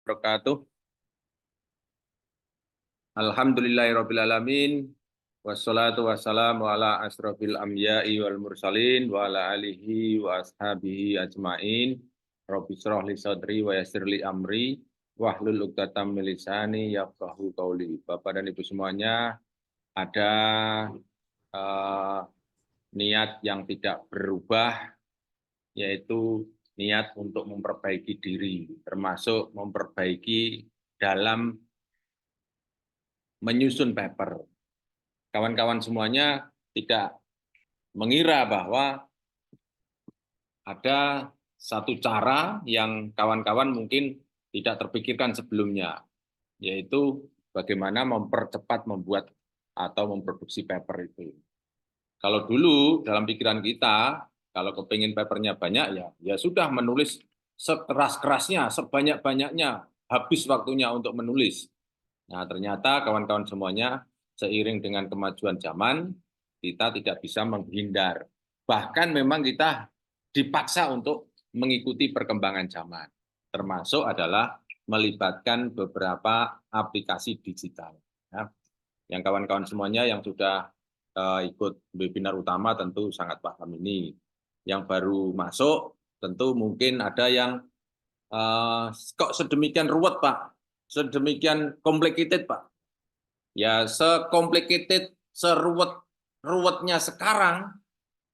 wabarakatuh. Alhamdulillahirabbil alamin wassalatu wassalamu ala asrofil anbiya'i wal mursalin wa ala alihi wa ashabihi ajmain. Rabbi shrah li sadri wa yassir li amri wahlul 'uqdatam min lisani yafqahu qauli. Bapak dan Ibu semuanya, ada niat yang tidak berubah, yaitu niat untuk memperbaiki diri, termasuk memperbaiki dalam menyusun paper. Kawan-kawan semuanya tidak mengira bahwa ada satu cara yang kawan-kawan mungkin tidak terpikirkan sebelumnya, yaitu bagaimana mempercepat membuat atau memproduksi paper itu. Kalau dulu dalam pikiran kita, kalau kepingin papernya banyak, ya sudah menulis sekeras-kerasnya, sebanyak-banyaknya, habis waktunya untuk menulis. Nah, ternyata kawan-kawan semuanya, seiring dengan kemajuan zaman, kita tidak bisa menghindar. Bahkan memang kita dipaksa untuk mengikuti perkembangan zaman. Termasuk adalah melibatkan beberapa aplikasi digital. Ya. Yang kawan-kawan semuanya yang sudah ikut webinar utama tentu sangat paham ini. Yang baru masuk tentu mungkin ada yang kok sedemikian ruwet Pak, sedemikian complicated Pak. Ya secomplicated, seruwet-ruwetnya sekarang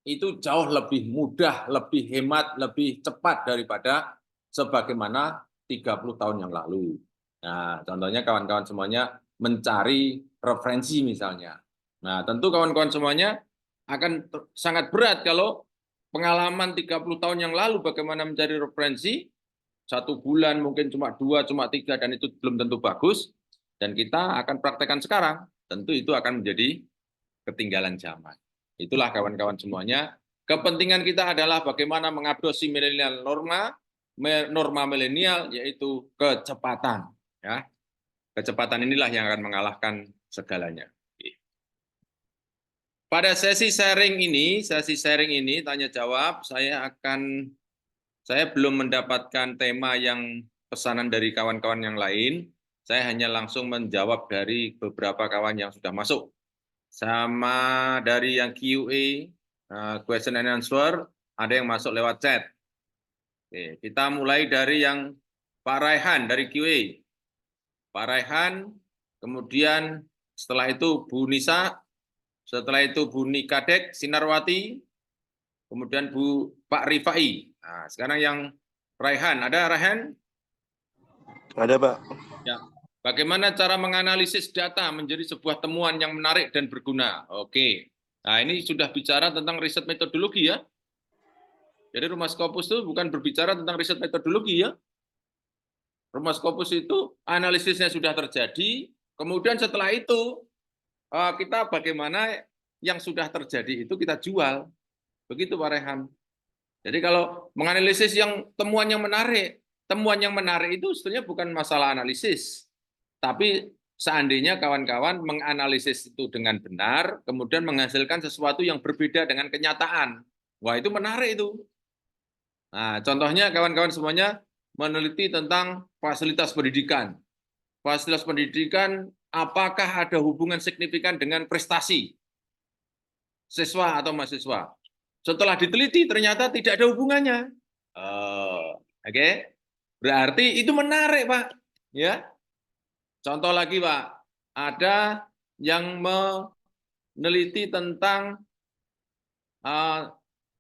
itu jauh lebih mudah, lebih hemat, lebih cepat daripada sebagaimana 30 tahun yang lalu. Nah, contohnya kawan-kawan semuanya mencari referensi misalnya. Nah, tentu kawan-kawan semuanya akan sangat berat kalau pengalaman 30 tahun yang lalu bagaimana mencari referensi, 1 bulan mungkin cuma 2, cuma 3, dan itu belum tentu bagus, dan kita akan praktekkan sekarang, tentu itu akan menjadi ketinggalan zaman. Itulah kawan-kawan semuanya, kepentingan kita adalah bagaimana mengadopsi milenial norma milenial, yaitu kecepatan. Ya. Kecepatan inilah yang akan mengalahkan segalanya. Pada sesi sharing ini tanya jawab, saya belum mendapatkan tema yang pesanan dari kawan-kawan yang lain. Saya hanya langsung menjawab dari beberapa kawan yang sudah masuk. Sama dari yang QA, question and answer, ada yang masuk lewat chat. Oke, kita mulai dari yang Pak Raihan dari QA. Pak Raihan, kemudian setelah itu Bu Nisa, setelah itu Bu Nikadek Sinarwati, kemudian Pak Rifai. Nah, sekarang yang Raihan, ada Raihan? Ada Pak. Ya. Bagaimana cara menganalisis data menjadi sebuah temuan yang menarik dan berguna? Oke. Nah, ini sudah bicara tentang riset metodologi ya. Jadi Rumah Scopus itu bukan berbicara tentang riset metodologi ya. Rumah Scopus itu analisisnya sudah terjadi, kemudian setelah itu kita bagaimana yang sudah terjadi itu kita jual. Begitu Pak Rehan. Jadi kalau menganalisis yang temuan yang menarik itu sebetulnya bukan masalah analisis. Tapi seandainya kawan-kawan menganalisis itu dengan benar, kemudian menghasilkan sesuatu yang berbeda dengan kenyataan. Wah, itu menarik itu. Nah, contohnya kawan-kawan semuanya meneliti tentang fasilitas pendidikan. Fasilitas pendidikan, apakah ada hubungan signifikan dengan prestasi siswa atau mahasiswa? Setelah diteliti, ternyata tidak ada hubungannya. Oke. Berarti itu menarik, Pak. Ya. Contoh lagi, Pak, ada yang meneliti tentang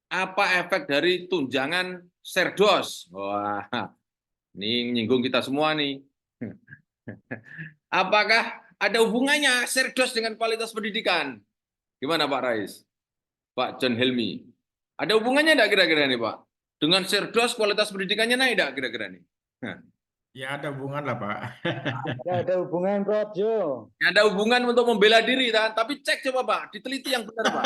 apa efek dari tunjangan Serdos. Wah, ini nyinggung kita semua nih. Apakah ada hubungannya Serdos dengan kualitas pendidikan? Gimana Pak Rais? Pak John Helmi. Ada hubungannya enggak kira-kira nih, Pak? Dengan Serdos kualitas pendidikannya naik enggak kira-kira nih? Ya ada hubungan lah Pak. Ya ada hubungan Prof Jo. Ada hubungan untuk membela diri, tapi cek coba Pak, diteliti yang benar Pak.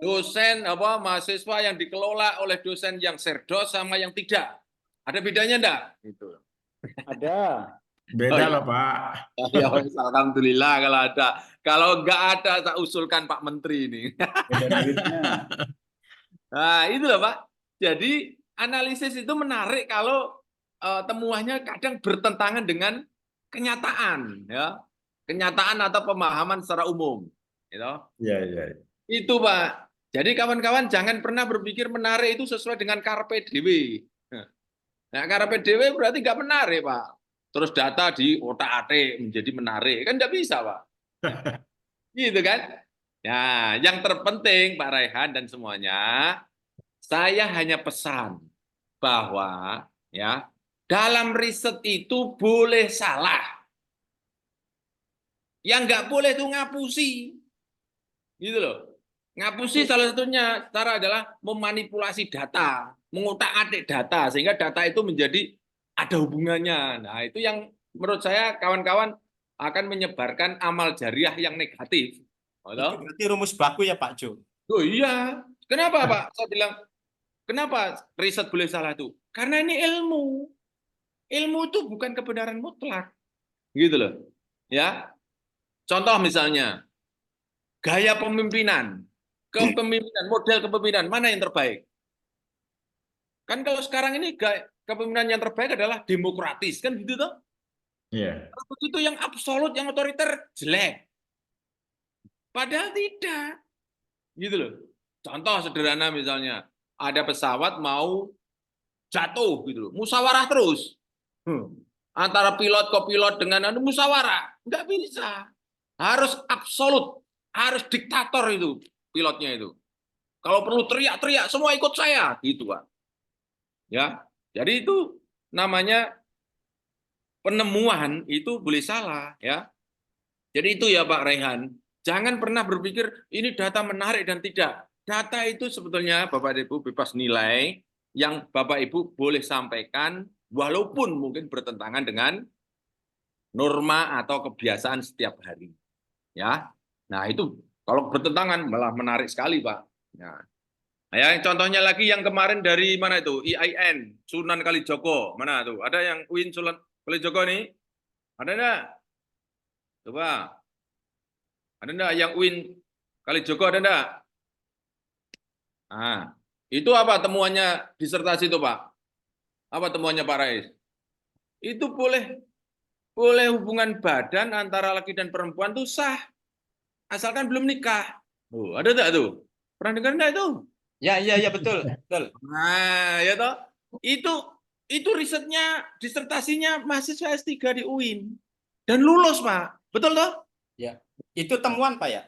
Dosen mahasiswa yang dikelola oleh dosen yang Serdos sama yang tidak, ada bedanya enggak? Itu. Ada. Beda loh Pak. Ya, alhamdulillah kalau ada. Kalau enggak ada, tak usulkan Pak Menteri ini. Nah, itulah Pak. Jadi analisis itu menarik kalau temuannya kadang bertentangan dengan kenyataan, ya, kenyataan atau pemahaman secara umum, gitu. Iya, iya. Itu Pak. Jadi kawan-kawan jangan pernah berpikir menarik itu sesuai dengan karpe dewe. Nah, karpe dewe berarti nggak menarik Pak. Terus data di otak-atik menjadi menarik kan nggak bisa Pak. Gitu kan? Nah, yang terpenting Pak Raihan dan semuanya, saya hanya pesan bahwa ya dalam riset itu boleh salah. Yang nggak boleh itu ngapusi. Gitu loh. Ngapusi salah satunya cara adalah memanipulasi data, mengutak-atik data sehingga data itu menjadi ada hubungannya. Nah, itu yang menurut saya kawan-kawan akan menyebarkan amal jariah yang negatif. Itu berarti rumus baku ya Pak Jo. Oh iya. Kenapa Pak? Saya bilang, kenapa riset boleh salah itu? Karena ini ilmu. Ilmu itu bukan kebenaran mutlak. Gitu loh. Ya. Contoh misalnya, gaya pemimpinan. Kepemimpinan, model kepemimpinan, mana yang terbaik? Kan kalau sekarang ini kepemimpinan yang terbaik adalah demokratis. Kan gitu toh? Iya. Kalau begitu yang absolut, yang otoriter, jelek. Padahal tidak. Gitu loh. Contoh sederhana misalnya, ada pesawat mau jatuh gitu loh, musyawarah terus. Antara pilot kopilot dengan musyawarah, nggak bisa. Harus absolut, harus diktator itu pilotnya itu. Kalau perlu teriak-teriak, semua ikut saya, gitu Pak. Ya, jadi itu namanya penemuan itu boleh salah, ya. Jadi itu ya Pak Rehan. Jangan pernah berpikir ini data menarik dan tidak. Data itu sebetulnya Bapak Ibu bebas nilai yang Bapak Ibu boleh sampaikan walaupun mungkin bertentangan dengan norma atau kebiasaan setiap hari. Ya. Nah, itu kalau bertentangan malah menarik sekali, Pak. Ya. Nah, yang contohnya lagi yang kemarin dari mana itu? IAIN, Sunan Kalijogo. Mana tuh? Ada yang UIN Sunan Kalijogo nih? Ada enggak? Coba. Ada enggak yang UIN Kalijogo ada enggak? Nah, itu apa temuannya disertasi itu, Pak? Apa temuannya Pak Rais? Itu boleh hubungan badan antara laki dan perempuan itu sah asalkan belum nikah. Ada enggak tuh? Pernah dengar enggak itu? Ya, betul, betul. Nah, ya toh. Itu risetnya, disertasinya mahasiswa S3 di UIN. Dan lulus, Pak. Betul toh? Ya. Itu temuan Pak ya?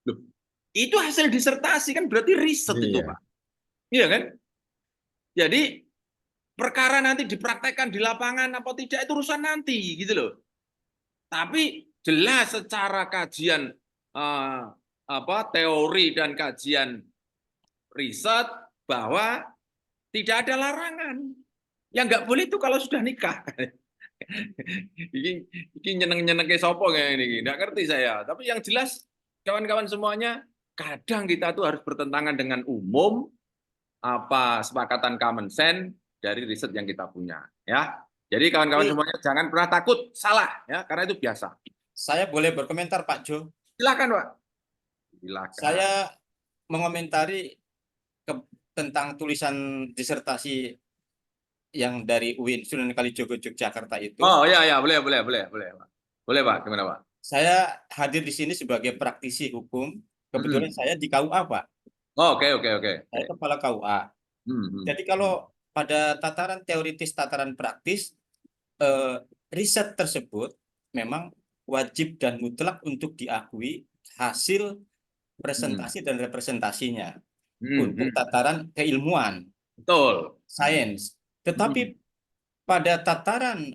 Loh, itu hasil disertasi kan berarti riset itu, Iya. Pak. Iya kan? Jadi perkara nanti dipraktekkan di lapangan apa tidak itu urusan nanti, gitu loh. Tapi jelas secara kajian teori dan kajian riset bahwa tidak ada larangan. Yang nggak boleh itu kalau sudah nikah. Ini nyeneng-nyenengke sopo kayak ini, nggak ngerti saya. Tapi yang jelas kawan-kawan semuanya, kadang kita tuh harus bertentangan dengan umum apa sepakatan common sense dari riset yang kita punya, ya. Jadi kawan-kawan semuanya jangan pernah takut salah, ya, karena itu biasa. Saya boleh berkomentar Pak Jo? Silakan, Pak. Silakan. Saya mengomentari tentang tulisan disertasi yang dari UIN Sunan Kalijogo Yogyakarta itu. Oh iya, boleh, Pak. Boleh, Pak. Gimana, Pak? Saya hadir di sini sebagai praktisi hukum. Kebetulan saya di KUA, Pak. Oh, oke. Saya kepala KUA. Jadi kalau pada tataran teoritis, tataran praktis, riset tersebut memang wajib dan mutlak untuk diakui hasil presentasi dan representasinya untuk tataran keilmuan, betul, sains. Tetapi pada tataran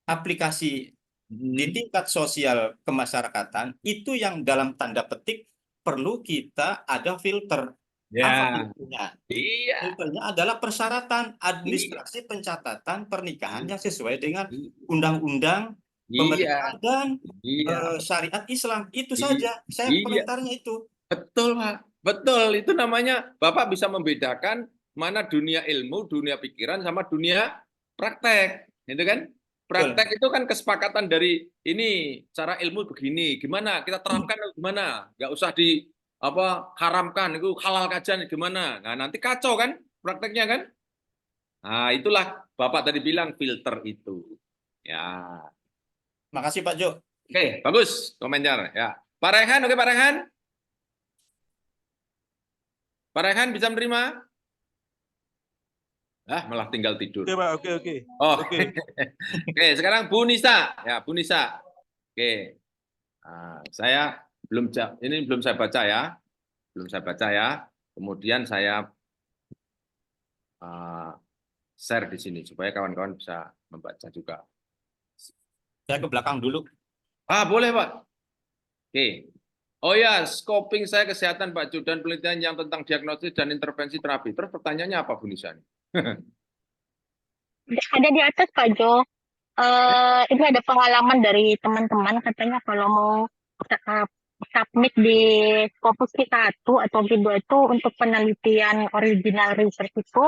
aplikasi di tingkat sosial kemasyarakatan, itu yang dalam tanda petik perlu kita ada filter. ya. Apa filternya? Iya. Filternya adalah persyaratan administrasi pencatatan pernikahan yang sesuai dengan undang-undang pemerintahan dan syariat Islam. Itu saja. Saya komentarnya itu. Betul, Pak. Betul. Itu namanya Bapak bisa membedakan mana dunia ilmu, dunia pikiran, sama dunia praktek. Itu kan? Praktek itu kan kesepakatan dari ini cara ilmu begini, gimana kita terapkan gimana, nggak usah haramkan itu halal kajian gimana. Nah nanti kacau kan prakteknya kan. Nah itulah Bapak tadi bilang filter itu. Ya. Makasih Pak Jo. Oke, bagus komentar ya. Pak Rehan, oke Pak Rehan? Pak Rehan bisa menerima? Malah tinggal tidur. Oke, Pak. Oke, oke. Oh, Oke. oke. Sekarang Bu Nisa, ya Bu Nisa. Oke, saya ini belum saya baca ya, belum saya baca ya. Kemudian saya share di sini supaya kawan-kawan bisa membaca juga. Saya ke belakang dulu. Boleh Pak. Oke. Oh ya, scoping saya kesehatan Pak Jo dan penelitian yang tentang diagnosis dan intervensi terapi. Terus pertanyaannya apa Bu Nisa? Ada di atas Pak Jo. Ini ada pengalaman dari teman-teman katanya kalau mau submit di Scopus Q1 atau Q2 itu untuk penelitian original research itu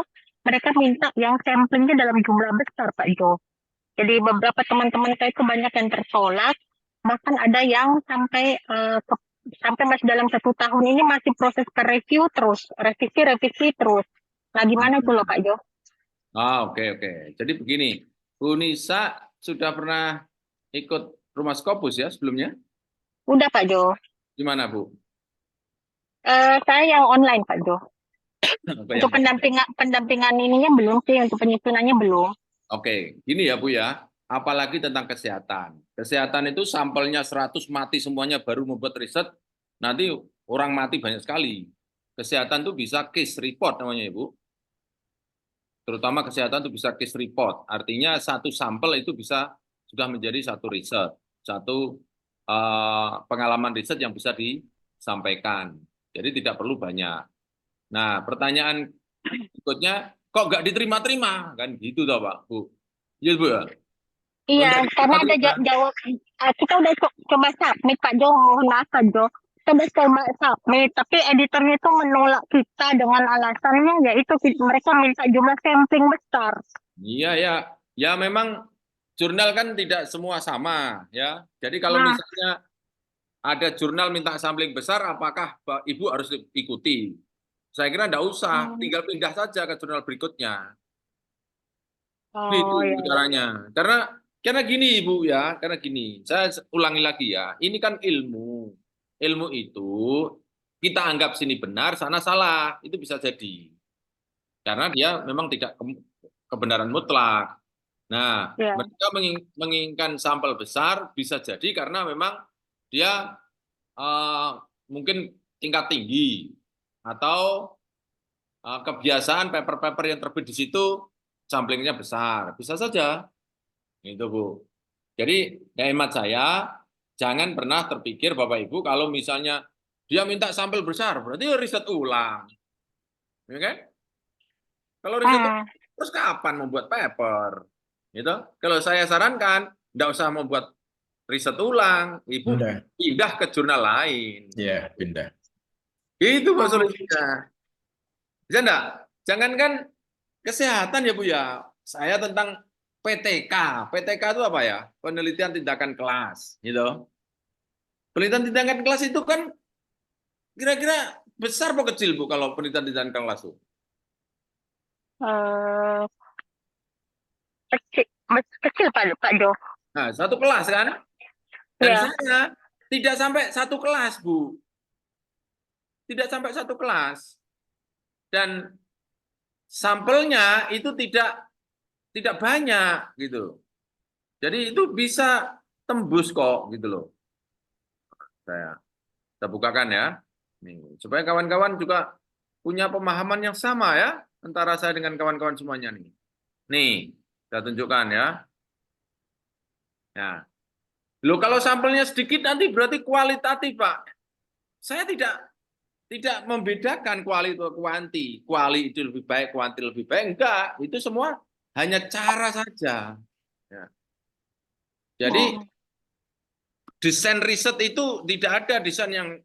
mereka minta yang samplingnya dalam jumlah besar Pak Jo. Jadi beberapa teman-teman saya itu banyak yang tertolak, bahkan ada yang sampai masih dalam 1 tahun ini masih proses review terus, revisi terus. Nah gimana itu loh Pak Jo? Oke. Jadi begini, Bu Nisa sudah pernah ikut Rumah Scopus ya sebelumnya? Udah Pak Jo. Gimana Bu? Saya yang online Pak Jo. Oke, Untuk pendampingan ininya belum sih, untuk penyusunannya belum. Oke, gini ya Bu ya, apalagi tentang kesehatan. Kesehatan itu sampelnya 100 mati semuanya baru membuat riset, nanti orang mati banyak sekali. Kesehatan itu bisa case report namanya Ibu. Terutama kesehatan itu bisa case report, artinya satu sampel itu bisa sudah menjadi satu riset, satu pengalaman riset yang bisa disampaikan. Jadi tidak perlu banyak. Nah, pertanyaan berikutnya, kok nggak diterima-terima? Kan gitu toh Pak, Bu. Iya Bu ya? Iya, Untuk karena ada jawab. Kita udah coba submit Pak Jo, mohon maaf Pak Jo. Kita udah coba submit, tapi editornya itu menolak kita dengan alasannya yaitu mereka minta jumlah sampling besar. Iya ya, ya memang jurnal kan tidak semua sama ya. Jadi kalau misalnya ada jurnal minta sampling besar, apakah Ibu harus ikuti? Saya kira enggak usah, tinggal pindah saja ke jurnal berikutnya. Gitu Iya. caranya. Karena gini Ibu ya, karena gini. Saya ulangi lagi ya. Ini kan ilmu. Ilmu itu kita anggap sini benar, sana salah. Itu bisa jadi. Karena dia memang tidak kebenaran mutlak. Nah, mereka menginginkan sampel besar bisa jadi karena memang dia mungkin tingkat tinggi atau kebiasaan paper-paper yang terbit di situ samplingnya besar, bisa saja, itu Bu. Jadi hemat saya jangan pernah terpikir Bapak Ibu kalau misalnya dia minta sampel besar berarti riset ulang, ya kan? Kalau riset ulang, terus kapan membuat paper? Gitu. Kalau saya sarankan tidak usah membuat riset ulang, Ibu pindah ke jurnal lain. Iya, pindah. Itu solusinya. Bisa enggak? Jangankan kesehatan ya Bu ya. Saya tentang PTK. PTK itu apa ya? Penelitian tindakan kelas, gitu. Penelitian tindakan kelas itu kan kira-kira besar atau kecil Bu kalau penelitian tindakan kelas itu? Kecil Pak Jo. Nah, satu kelas kan? Dan saya tidak sampai satu kelas Bu. Tidak sampai satu kelas. Dan sampelnya itu tidak banyak gitu. Jadi itu bisa tembus kok gitu loh. Saya bukakan ya. Nih, supaya kawan-kawan juga punya pemahaman yang sama ya antara saya dengan kawan-kawan semuanya nih. Nih, saya tunjukkan ya. Nah, loh kalau sampelnya sedikit nanti berarti kualitatif, Pak. Saya tidak membedakan kuali atau kuanti. Kuali itu lebih baik, kuanti lebih baik. Enggak, itu semua hanya cara saja. Ya. Jadi desain riset itu tidak ada desain yang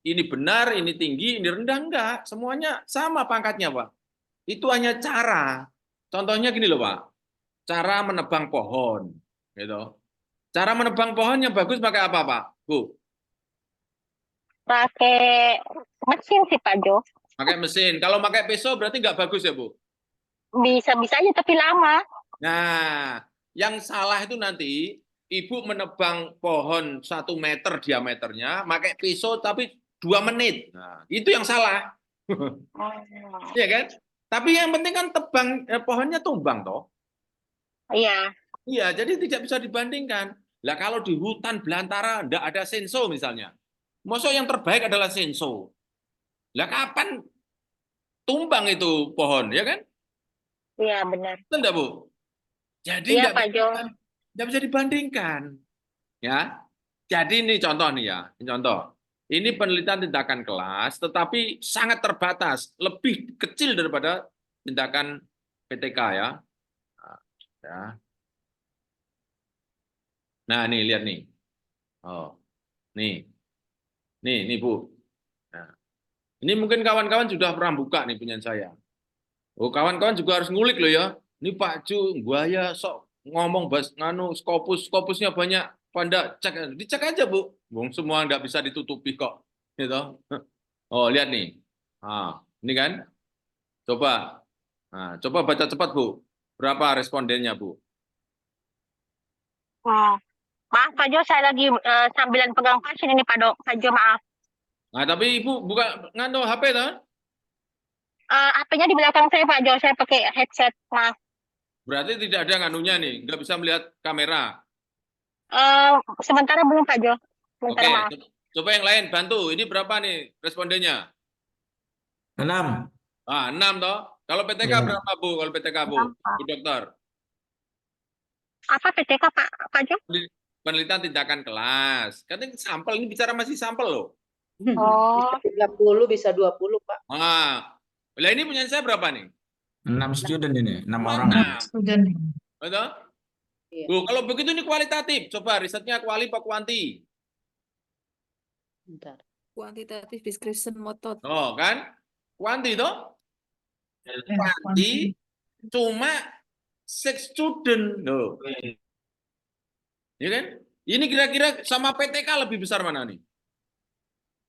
ini benar, ini tinggi, ini rendah. Enggak, semuanya sama pangkatnya, Pak. Itu hanya cara. Contohnya gini loh, Pak. Cara menebang pohon. Gitu. Cara menebang pohon yang bagus pakai apa, Pak? Bu? Pakai mesin sih Pak Jo. Pakai mesin. Kalau pakai pisau berarti nggak bagus ya Bu? bisa-bisa aja tapi lama. Nah, yang salah itu nanti ibu menebang pohon 1 meter diameternya, pakai pisau tapi 2 menit. Nah, itu yang salah. Iya kan? Tapi yang penting kan tebang pohonnya tumbang toh. Iya. Iya, jadi tidak bisa dibandingkan. Lah kalau di hutan belantara enggak ada senso misalnya. Masa yang terbaik adalah senso. Lah kapan tumbang itu pohon, ya kan? Iya benar. Betul enggak, Bu? Jadi Iya enggak Pak Jo. bisa dibandingkan. Ya. Jadi ini contoh nih ya, ini contoh. Ini penelitian tindakan kelas, tetapi sangat terbatas, lebih kecil daripada tindakan PTK ya. Ya. Nah, nih lihat nih. Oh, nih, nih Bu. Nah, ini mungkin kawan-kawan sudah pernah buka nih punya saya. Oh, kawan-kawan juga harus ngulik loh ya. Ini Pak Ju, buaya sok ngomong bas nganu skopusnya banyak. Panda cek, dicek aja Bu. Bung semua nggak bisa ditutupi kok, gitu. Oh lihat nih, ini kan, coba, coba baca cepat Bu. Berapa respondennya Bu? Maaf Pak Jo, saya lagi sambilan pegang pasien ini Pak Jo, maaf. Nah tapi Ibu buka nganu HP kan? HP-nya di belakang saya Pak Jo, saya pakai headset, maaf. Berarti tidak ada nganunya nih, nggak bisa melihat kamera. Sementara belum Pak Jo. Oke, Sementara maaf. coba yang lain bantu. Ini berapa nih respondennya? 6. 6 toh. Kalau PTK Iya. berapa Bu? Kalau PTK Bu, Bu dokter? Apa PTK Pak Jo? Penelitian tindakan kelas. Katanya sampel, ini bicara masih sampel loh. Oh, Bisa 30, bisa 20, Pak. Lah ini punya saya berapa nih? 6 student ini, 6 orang. 6. Betul? Iya. Bu, kalau begitu ini kualitatif. Coba risetnya kuali apa kuanti? Bentar. Quantitative description method. Oh, kan? Kuanti toh? Kuanti cuma 6 student loh. Ya kan? Ini kira-kira sama PTK lebih besar mana nih?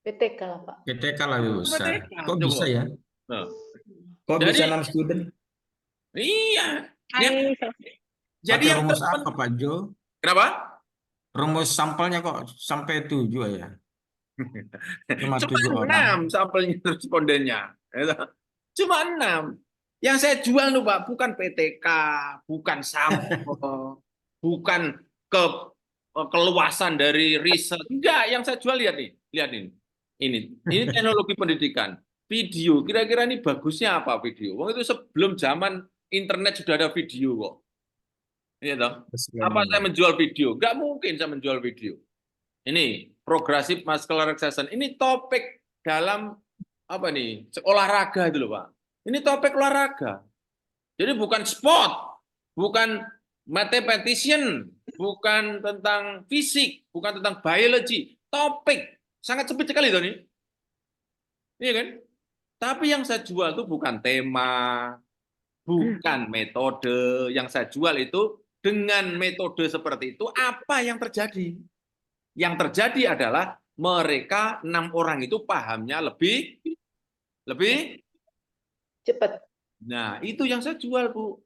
PTK lah, Pak. PTK lebih besar. PTK, Kok coba. bisa ya? Nah, Kok Jadi- bisa 6 student? iya. Ya, hai. jadi Pakai yang rumus apa Pak Jo? Kenapa? Rumus sampelnya kok sampai 7 ya? Cuma 7 Cuma orang. 6 sampelnya respondennya. Cuma 6. Yang saya jual loh Pak, bukan PTK, bukan sampel, bukan keluasan dari riset. Enggak, yang saya jual lihat nih. Lihat ini. Ini teknologi pendidikan. Video, kira-kira ini bagusnya apa video? Wong itu sebelum zaman internet sudah ada video kok. Iya toh? Apa saya menjual video? Enggak mungkin saya menjual video. Ini progressive muscular relaxation. Ini topik dalam apa nih? Olahraga itu loh, Pak. Ini topik olahraga. Jadi bukan sport, bukan mathematician, bukan tentang fisik, bukan tentang biology. Topik sangat sempit sekali tuh nih. Iya kan? Tapi yang saya jual itu bukan tema, bukan metode. Yang saya jual itu dengan metode seperti itu apa yang terjadi? Yang terjadi adalah mereka 6 orang itu pahamnya lebih Cepat. Nah, itu yang saya jual, Bu.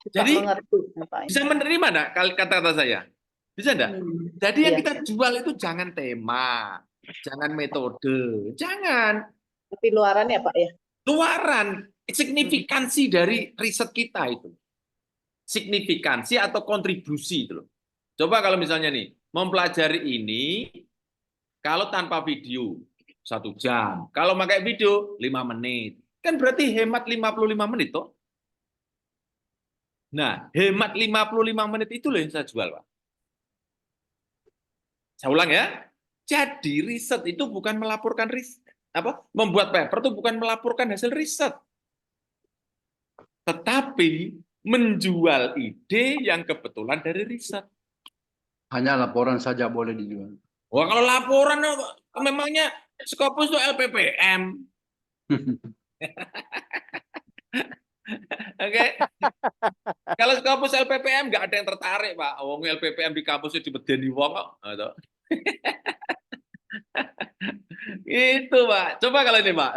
Cepat Jadi, mengerti apa ini. Bisa menerima enggak kata-kata saya? Bisa enggak? Jadi yang Iya. kita jual itu jangan tema, jangan metode, jangan Tapi luarannya, Pak ya. luaran, signifikansi dari riset kita itu. Signifikansi atau kontribusi itu loh. Coba kalau misalnya nih, mempelajari ini kalau tanpa video 1 jam, kalau pakai video 5 menit. Kan berarti hemat 55 menit toh. Nah, hemat 55 menit itu loh yang saya jual, Pak. Saya ulang ya. Jadi riset itu bukan melaporkan riset, membuat paper itu bukan melaporkan hasil riset. Tetapi menjual ide yang kebetulan dari riset. Hanya laporan saja boleh dijual. Wah, kalau laporan memangnya Scopus itu LPPM. Oke. Kalau Scopus LPPM nggak ada yang tertarik, Pak. Wong LPPM di kampusnya dibedeni wong kok. Itu, Pak. Coba kalau ini, Pak.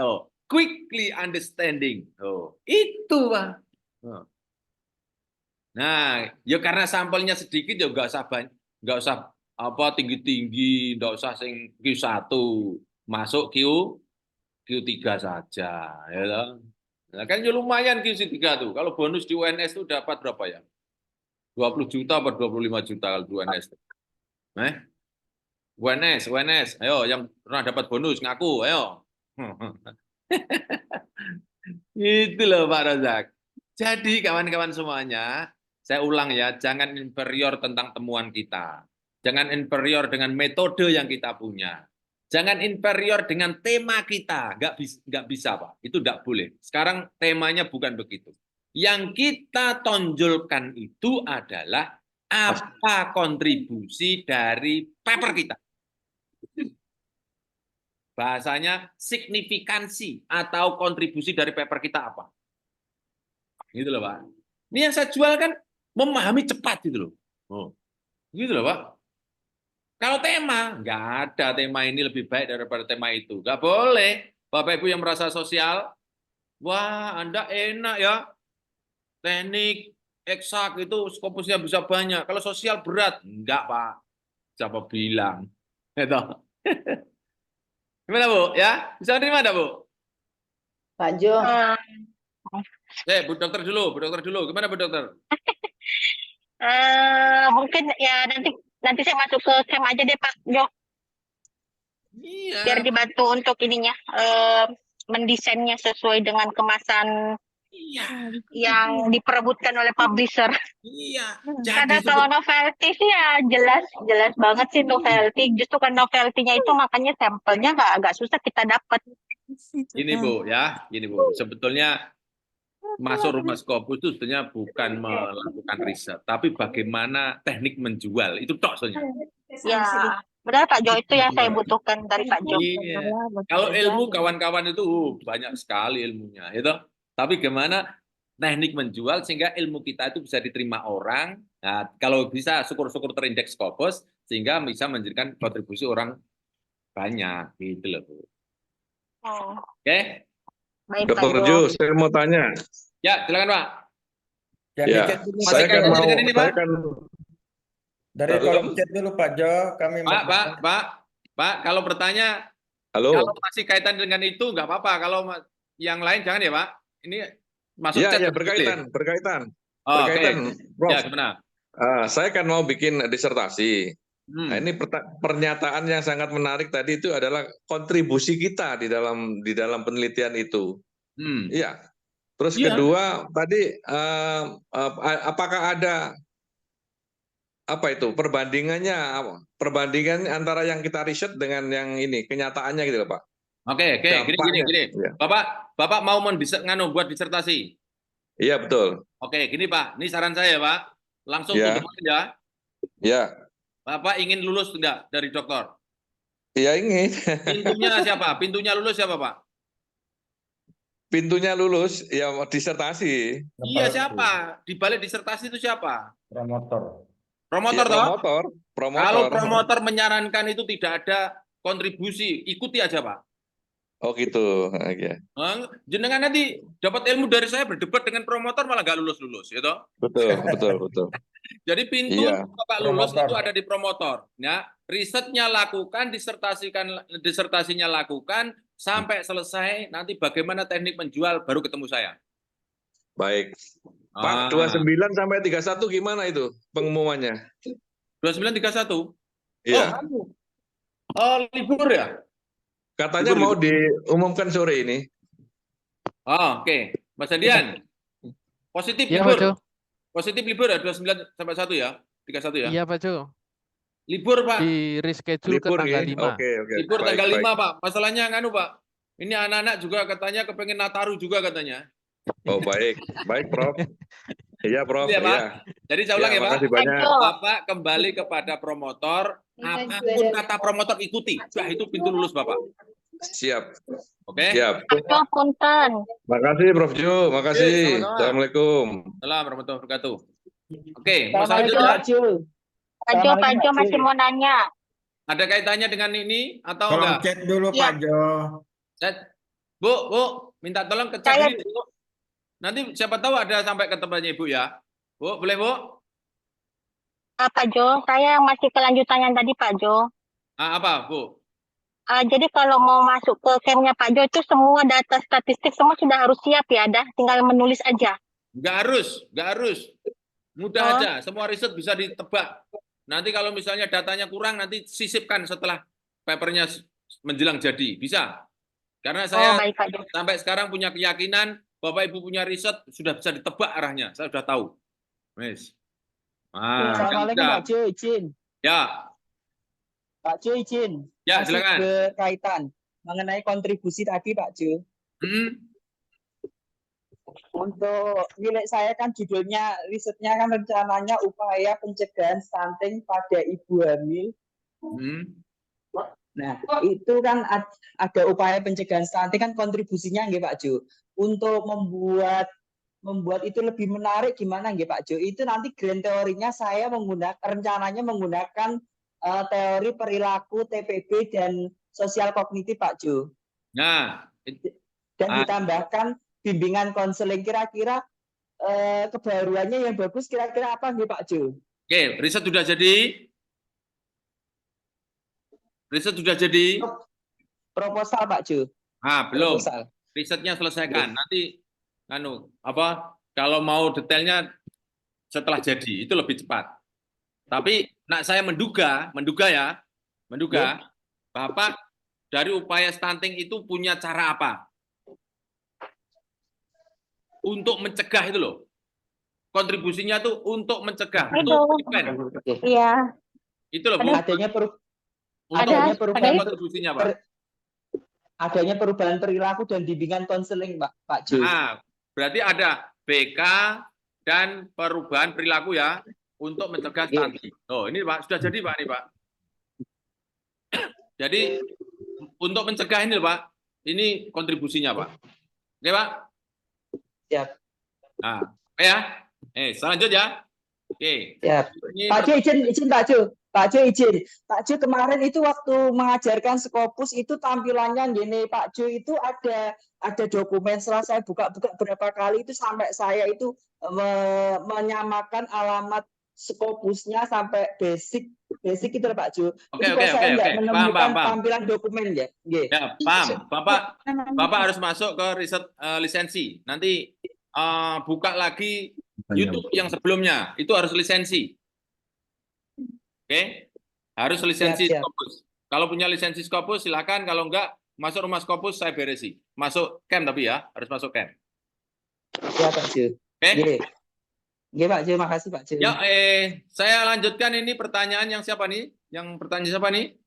quickly understanding. Oh, itu Pak. Oh. Nah, ya karena sampelnya sedikit ya nggak usah apa tinggi-tinggi, nggak usah sing Q1, masuk Q3 saja, ya toh. Nah, kan ya lumayan Q3 tuh. Kalau bonus di UNS tuh dapat berapa ya? 20 juta atau 25 juta kalau di UNS. UNS, ayo yang pernah dapat bonus ngaku, ayo. Itu loh Pak Razak. Jadi kawan-kawan semuanya, saya ulang ya, jangan inferior tentang temuan kita. Jangan inferior dengan metode yang kita punya. Jangan inferior dengan tema kita. Nggak bisa, Pak. Itu nggak boleh. Sekarang temanya bukan begitu. Yang kita tonjolkan itu adalah apa kontribusi dari paper kita. Bahasanya signifikansi atau kontribusi dari paper kita apa. Gitu loh, Pak. Ini yang saya jual kan memahami cepat gitu loh. Oh. Gitu loh, Pak. Kalau tema, nggak ada tema ini lebih baik daripada tema itu. Nggak boleh. Bapak Ibu yang merasa sosial, wah Anda enak ya. Teknik, eksak itu skopusnya bisa banyak. Kalau sosial berat, enggak Pak. Siapa bilang? Gitu. Gimana Bu? Ya, bisa terima enggak Bu? Pak Jo. Bu dokter dulu, Gimana Bu dokter? Mungkin ya nanti saya masuk ke camp aja deh Pak Jo. Iya. Biar dibantu untuk ininya mendesainnya sesuai dengan kemasan yang diperebutkan oleh publisher. Iya. Karena kalau novelty sih ya jelas banget sih novelty. Justru kan novelty-nya itu makanya sampelnya agak susah kita dapat. Gini Bu ya, sebetulnya masuk rumah Scopus itu sebenarnya bukan melakukan riset, tapi bagaimana teknik menjual itu tok soalnya. Ya, benar Pak Jo, itu yang saya butuhkan dari Pak Jo. Iya. Kalau ilmu kawan-kawan itu banyak sekali ilmunya, itu. Tapi gimana teknik menjual sehingga ilmu kita itu bisa diterima orang. Nah, kalau bisa syukur-syukur terindeks Scopus sehingga bisa menjadikan kontribusi orang banyak, gitu loh Bu. Oke? Baik, Dr. Pak Jo. Jo, saya mau tanya. Ya, silakan Pak. Ya, saya kan mau, saya kan Dari kolom chat dulu Pak Jo, kami Pak, kalau bertanya, halo. kalau masih kaitan dengan itu nggak apa-apa. Kalau yang lain jangan ya Pak. Ini masuk Ya, chat. ya berkaitan. Oh, Berkaitan, Prof. Ya, gimana? Saya kan mau bikin disertasi. Nah, ini pernyataan yang sangat menarik tadi itu adalah kontribusi kita di dalam penelitian itu. Iya. Terus kedua tadi apakah ada apa itu perbandingan antara yang kita riset dengan yang ini kenyataannya gitu loh Pak. Oke, gini. Ya. Bapak mau buat disertasi? Iya betul. Oke, gini Pak, ini saran saya Pak, langsung Ya. untuk ya. Ya. Bapak ingin lulus enggak dari dokter? Iya ingin. Pintunya siapa? Pintunya lulus siapa Pak? Pintunya lulus ya disertasi. Iya siapa? Di balik disertasi itu siapa? Promotor. Promotor Ya, toh? promotor. Kalau promotor menyarankan itu tidak ada kontribusi, ikuti aja Pak. Oh gitu. Okay. Jenengan nanti dapat ilmu dari saya berdebat dengan promotor malah nggak lulus ya toh? Betul. Jadi pintu Iya. Bapak lulus itu ada di promotor. Ya, risetnya lakukan, disertasinya lakukan sampai selesai. Nanti bagaimana teknik menjual baru ketemu saya. Baik. Pak 29 sampai 31 gimana itu pengumumannya? 29 31. Iya. Oh, libur ya? Katanya mau diumumkan sore ini. Oh, oke. Mas Andian. Positif Iya, libur. Pak Jo. Positif libur ya 29 sampai 1 ya? 31 ya? Iya, Pak Jo. Libur, Pak. Di reschedule ke tanggal 5. Oke. Libur Baik, tanggal 5, baik. Pak. Masalahnya nganu, Pak. Ini anak-anak juga katanya kepengen Nataru juga katanya. Oh, baik. Baik, Prof. Iya, Prof. Iya, Pak. Iya. Jadi saya ulang ya, Pak. Makasih banyak. Bapak kembali kepada promotor, apapun kata promotor ikuti. Nah, itu pintu lulus Bapak. Siap. Oke? Siap. Jo, punten. Makasih Prof Jo, makasih. Sama-sama. Assalamualaikum. Assalamualaikum warahmatullahi wabarakatuh. Oke, mau Assalamualaikum selanjutnya Pak Jo. Pak Jo masih mau nanya. ada kaitannya dengan ini atau Kolom enggak? chat dulu Iya. Pak Jo. Bu, minta tolong ke chat ini, Bu. Nanti siapa tahu ada sampai ke tempatnya Ibu ya. Bu, boleh, Bu? Pak Jo, saya masih kelanjutan yang tadi Pak Jo. Apa, Bu? Jadi kalau mau masuk ke campnya Pak Jo itu semua data statistik semua sudah harus siap ya, tinggal menulis aja. Nggak harus. Mudah aja, semua riset bisa ditebak. Nanti kalau misalnya datanya kurang, nanti sisipkan setelah papernya menjelang jadi. Bisa. Karena saya baik, Pak Jo. sampai sekarang punya keyakinan, Bapak Ibu punya riset, sudah bisa ditebak arahnya. Saya sudah tahu. Wes. Assalamualaikum Pak Jo, izin. Ya. Pak Jo izin. Ya, silakan. Berkaitan mengenai kontribusi tadi Pak Jo. Untuk milik saya kan judulnya, risetnya kan rencananya upaya pencegahan stunting pada ibu hamil. Nah, itu kan ada upaya pencegahan stunting kan kontribusinya nggih Pak Jo. Untuk membuat itu lebih menarik gimana nggih Pak Jo? Itu nanti grand teorinya saya rencananya menggunakan teori perilaku TPB dan sosial kognitif Pak Jo. Nah, dan ditambahkan bimbingan konseling, kira-kira kebaruannya yang bagus kira-kira apa nih Pak Jo? Oke, riset sudah jadi? Riset sudah jadi? Proposal Pak Jo. Belum. Proposal. Risetnya selesaikan. Nanti kalau mau detailnya setelah jadi, itu lebih cepat. Tapi saya menduga Bapak dari upaya stunting itu punya cara apa? Untuk mencegah itu loh. Kontribusinya tuh untuk mencegah. Iya. Itu loh, Bu. Adanya perubahan kontribusinya, Pak. Adanya perubahan perilaku dan bimbingan konseling, Pak Jo. Berarti ada BK dan perubahan perilaku ya untuk mencegah stunting. Ini Pak, sudah jadi Pak, ini Pak. Jadi untuk mencegah ini Pak, ini kontribusinya Pak. Oke Pak? Siap. Ya. Selanjutnya. Oke. Siap. Pak Jo izin Pak Jo. Pak Jo izin. Pak Jo kemarin itu waktu mengajarkan Scopus itu tampilannya gini Pak Jo, itu ada dokumen, setelah saya buka-buka berapa kali itu sampai saya itu menyamakan alamat Scopusnya sampai basic itu Pak Jo. Saya nggak menemukan tampilan dokumen ya. Ya, paham. Bapak harus masuk ke riset lisensi. Nanti buka lagi YouTube yang sebelumnya, itu harus lisensi. Oke, harus lisensi Scopus. Kalau punya lisensi Scopus silakan, kalau enggak masuk rumah Scopus saya beresi. Masuk camp tapi ya, harus masuk camp. Ya Pak Jo. Oke. Oke Pak Jo, makasih Pak Jo. Ya, saya lanjutkan ini pertanyaan yang siapa nih? Yang pertanyaan siapa nih?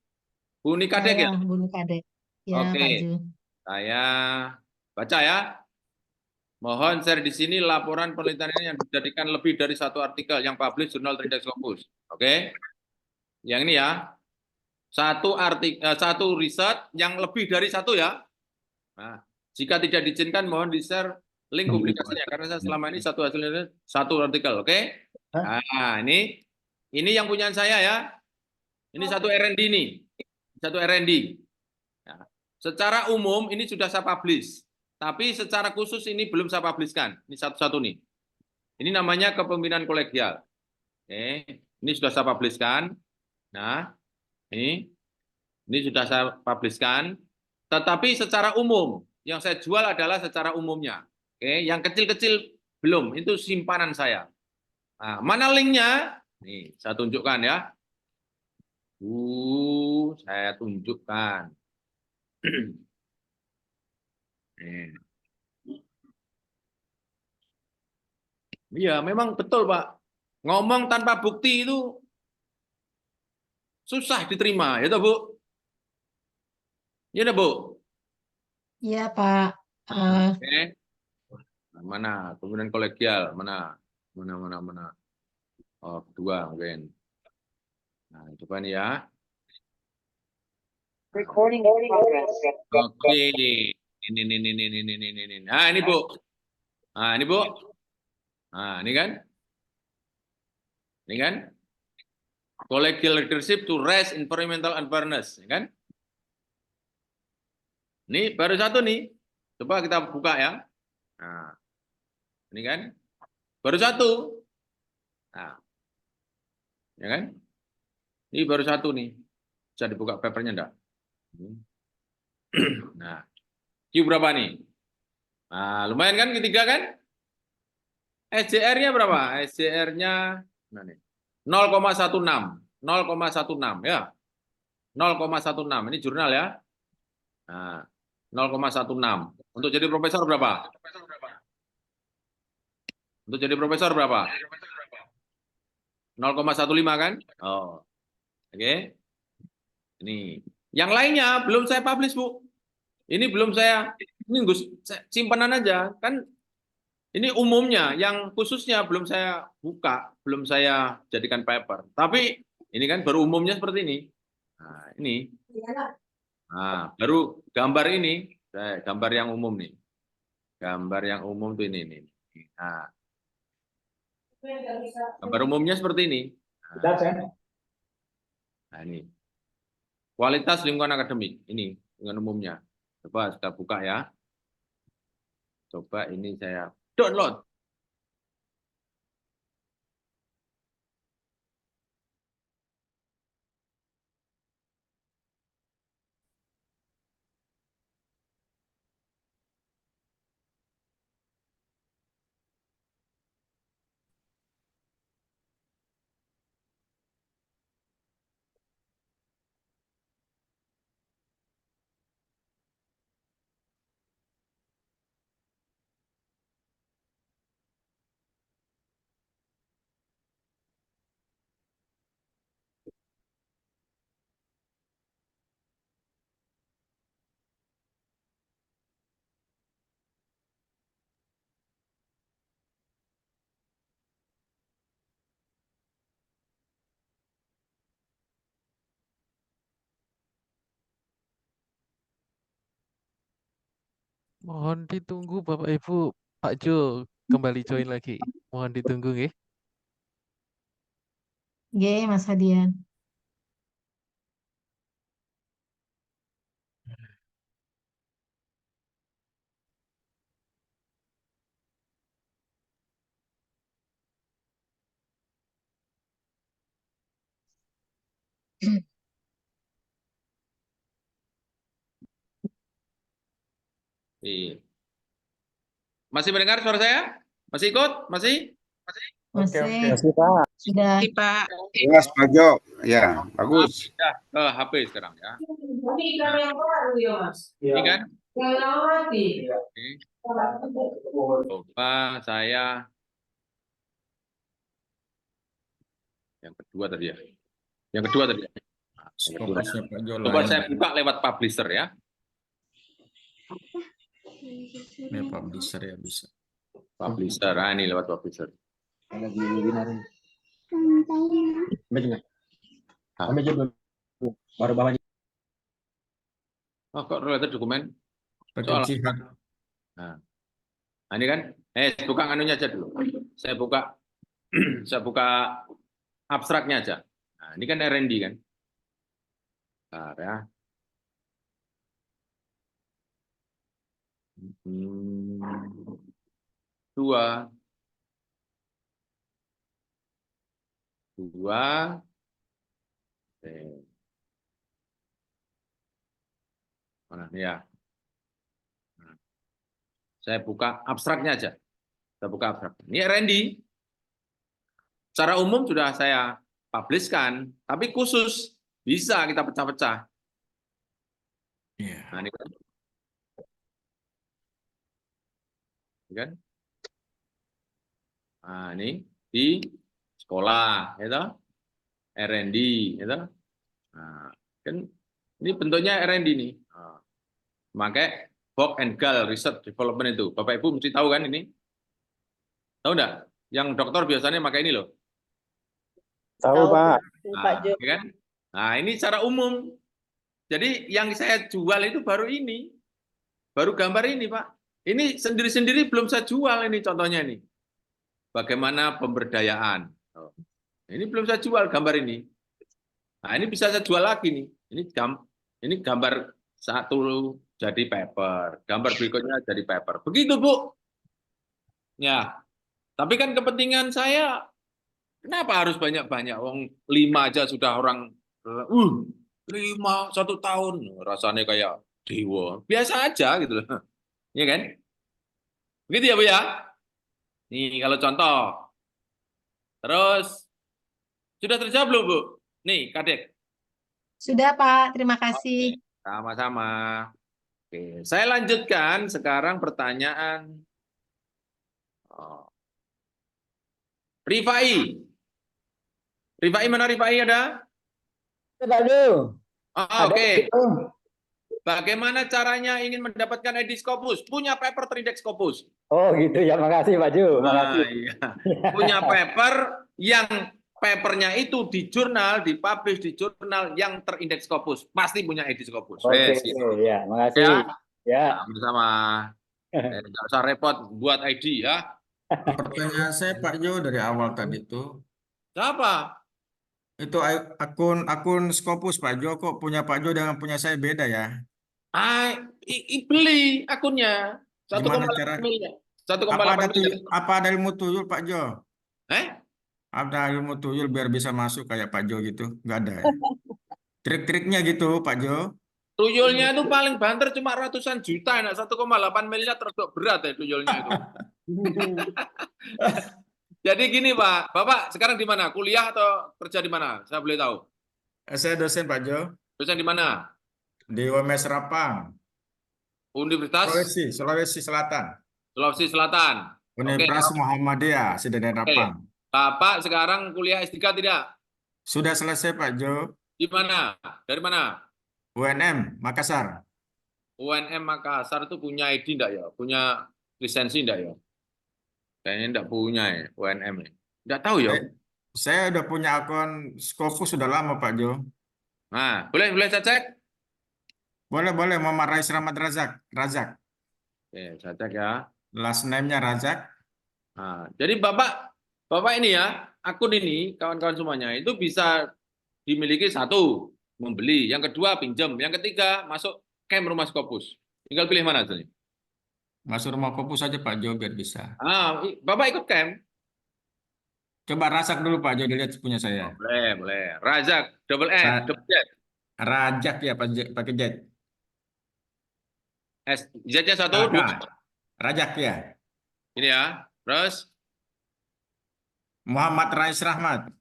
Bu Nikadek ya? Bu Nikadek. Ya, Oke. Pak Jo. Saya baca ya. Mohon share di sini laporan penelitian yang dijadikan lebih dari satu artikel yang publish jurnal Trindex Scopus. Oke. Yang ini ya. Satu riset yang lebih dari satu ya. Nah, jika tidak diizinkan mohon di-share link publikasinya karena saya selama ini satu hasilnya satu artikel, oke? Nah, ini yang punya saya ya. Ini satu R&D nih. Satu R&D. Nah, secara umum ini sudah saya publish. Tapi secara khusus ini belum saya publiskan. Ini satu-satu nih. Ini namanya kepemimpinan kolegial. Oke, ini sudah saya publiskan. Nah, ini sudah saya publiskan. Tetapi secara umum, yang saya jual adalah secara umumnya. Oke, yang kecil-kecil belum. Itu simpanan saya. Nah, mana linknya? Nih, saya tunjukkan ya. Saya tunjukkan. Iya, memang betul, Pak. Ngomong tanpa bukti itu susah diterima, ya toh, Bu? Iya, Bu? Iya, Pak. Oke. Mana pemimpinan kolegial? Mana? Oh, kedua mungkin. Nah, coba nih ya. Recording in progress. Oke. Ini. Nah, ini, Bu. Nah, ini, Bu. Nah, ini kan? Ini kan? Collegial leadership to raise environmental awareness, kan? Ini baru satu nih. Coba kita buka ya. Nah, ini kan baru satu. Nah, ya kan? Ini baru satu nih. Bisa dibuka papernya enggak? Nah, Q berapa nih? Nah, lumayan kan ketiga kan? SJR-nya berapa? SJR-nya 0,16. 0,16 ya. 0,16. Ini jurnal ya. Nah, 0,16. Untuk jadi profesor berapa? Untuk jadi profesor berapa? 0,15 kan? Oh. Oke. Ini. Yang lainnya belum saya publish, Bu. Ini belum saya, ini Gus, simpanan aja. Kan ini umumnya, yang khususnya belum saya buka, belum saya jadikan paper. Tapi ini kan baru umumnya seperti ini. Nah, ini. Nah, baru gambar ini, gambar yang umum nih. Gambar yang umum tuh ini. Nah, gambar umumnya seperti ini. Nah, ini. Kualitas lingkungan akademik. Ini lingkungan umumnya. Coba kita buka ya. Coba ini saya download. Mohon ditunggu Bapak Ibu, Pak Jo kembali join lagi. Mohon ditunggu nggih. Nggih, Mas Hadian. Masih mendengar suara saya? Masih ikut? Masih? Masih. Masih, Pak. Sudah. Pak. Jelas, Pak Jo. Ya, bagus. Ya, ke HP sekarang ya. Ya. Ini kan? Oke. Coba saya yang kedua tadi ya. Yang kedua tadi. Coba saya buka lewat publisher ya. Ini publisher ya bisa. Publisher, ini lewat publisher. Lagi webinar ini. Baru bawa. Oh, kok related dokumen? Pakai jihad. Nah, ini kan? Buka anunya aja dulu. Saya buka abstraknya aja. Nah, ini kan R&D kan? Bentar ya. Dua. Mana nih ya? Saya buka abstraknya aja. Saya buka abstrak. Ini R&D. Secara umum sudah saya publishkan, tapi khusus bisa kita pecah-pecah. Nah, ini kan? Kan? Nah, ini di sekolah, ya toh? R&D, ya toh? Nah, kan ini bentuknya R&D nih. Nah, pakai Bock and Gall Research Development itu. Bapak Ibu mesti tahu kan ini? Tahu enggak? Yang dokter biasanya pakai ini loh. Tahu, Pak. Nah, ya kan? Nah, ini secara umum. Jadi yang saya jual itu baru ini. Baru gambar ini, Pak. Ini sendiri-sendiri belum saya jual ini contohnya ini. Bagaimana pemberdayaan. Ini belum saya jual gambar ini. Nah, ini bisa saya jual lagi nih. Ini gambar jadi paper. Gambar berikutnya jadi paper. Begitu, Bu. Ya. Tapi kan kepentingan saya, kenapa harus banyak-banyak? Wong 5 aja sudah orang 5 1 tahun. Rasanya kayak dewa. Biasa aja gitu loh. Iya kan? Begitu ya, Bu ya? Nih, kalau contoh. Terus, sudah terjawab belum, Bu? Nih, Kadek. Sudah, Pak. Terima Oke, kasih. sama-sama. Oke, saya lanjutkan sekarang pertanyaan Rifai. Rifai mana Rifai ada? Aduh. Oke. Bagaimana caranya ingin mendapatkan ID Scopus? Punya paper terindeks Scopus. Oh gitu ya, makasih Pak Jo. Makasih. Iya. Punya paper yang papernya itu di jurnal, dipublish di jurnal yang terindeks Scopus. Pasti punya ID Scopus. Oke, ya, makasih. Ya. Bersama. Nggak usah repot buat ID ya. Pertanyaan saya Pak Jo dari awal tadi itu. Siapa? Itu akun Scopus Pak Jo, kok punya Pak Jo dengan punya saya beda ya? Beli akunnya 1,8 miliar. Apa ada ilmu tuyul Pak Jo? Ada ilmu tuyul biar bisa masuk kayak Pak Jo gitu? Nggak ada ya? Trik-triknya gitu Pak Jo? Tuyulnya itu paling banter cuma ratusan juta, 1,8 miliar terus berat ya tuyulnya itu. Jadi gini Pak, Bapak sekarang di mana? Kuliah atau kerja di mana? Saya boleh tahu. Saya dosen Pak Jo. Dosen di mana? Di UMS Rapang. Universitas? Sulawesi Selatan. Sulawesi Selatan. Universitas Muhammadiyah, Sidadin Rapang. Bapak sekarang kuliah S3 tidak? Sudah selesai Pak Jo. Di mana? Dari mana? UNM Makassar. UNM Makassar itu punya ID enggak ya? Punya lisensi enggak ya? Kayaknya enggak punya ya UNM. Enggak tahu ya. Saya udah punya akun Scopus sudah lama Pak Jo. Nah, boleh saya cek? Boleh, Muhammad Rais Rahmat Razak. Oke, saya cek ya. Last name-nya Razak. Nah, jadi Bapak ini ya, akun ini, kawan-kawan semuanya, itu bisa dimiliki satu, membeli. Yang kedua, pinjam. Yang ketiga, masuk camp rumah Scopus. Tinggal pilih mana saja. Masuk rumah Scopus saja Pak Jo, biar bisa. Bapak ikut camp? Coba Razak dulu Pak Jo, dilihat punya saya. Boleh. Razak, double Z. Rajak ya, pakai Z. Z-nya 1, 2. Rajak ya. Ini ya. Terus? Muhammad Rais Rahmat.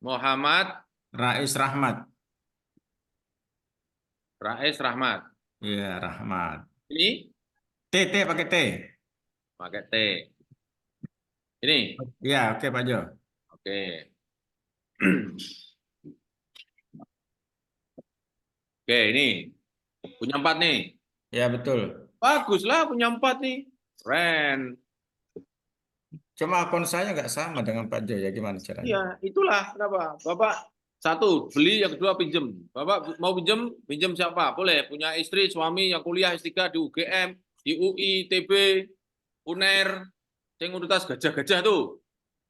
Muhammad Rais Rahmat. Iya, Rahmat. Ini? T pakai T. Pakai T. Ini? Iya, oke Pak Jo. Oke. Oke, ini. Punya 4 nih. Ya, betul. Baguslah punya 4 nih. Keren. Cuma akun saya nggak sama dengan Pak Jo ya, gimana caranya? Iya, itulah kenapa. Bapak 1 beli, yang kedua pinjem. Bapak mau pinjem siapa? Boleh. Punya istri, suami yang kuliah S3 di UGM, di UI, TB, UNER, yang universitas gajah-gajah tuh.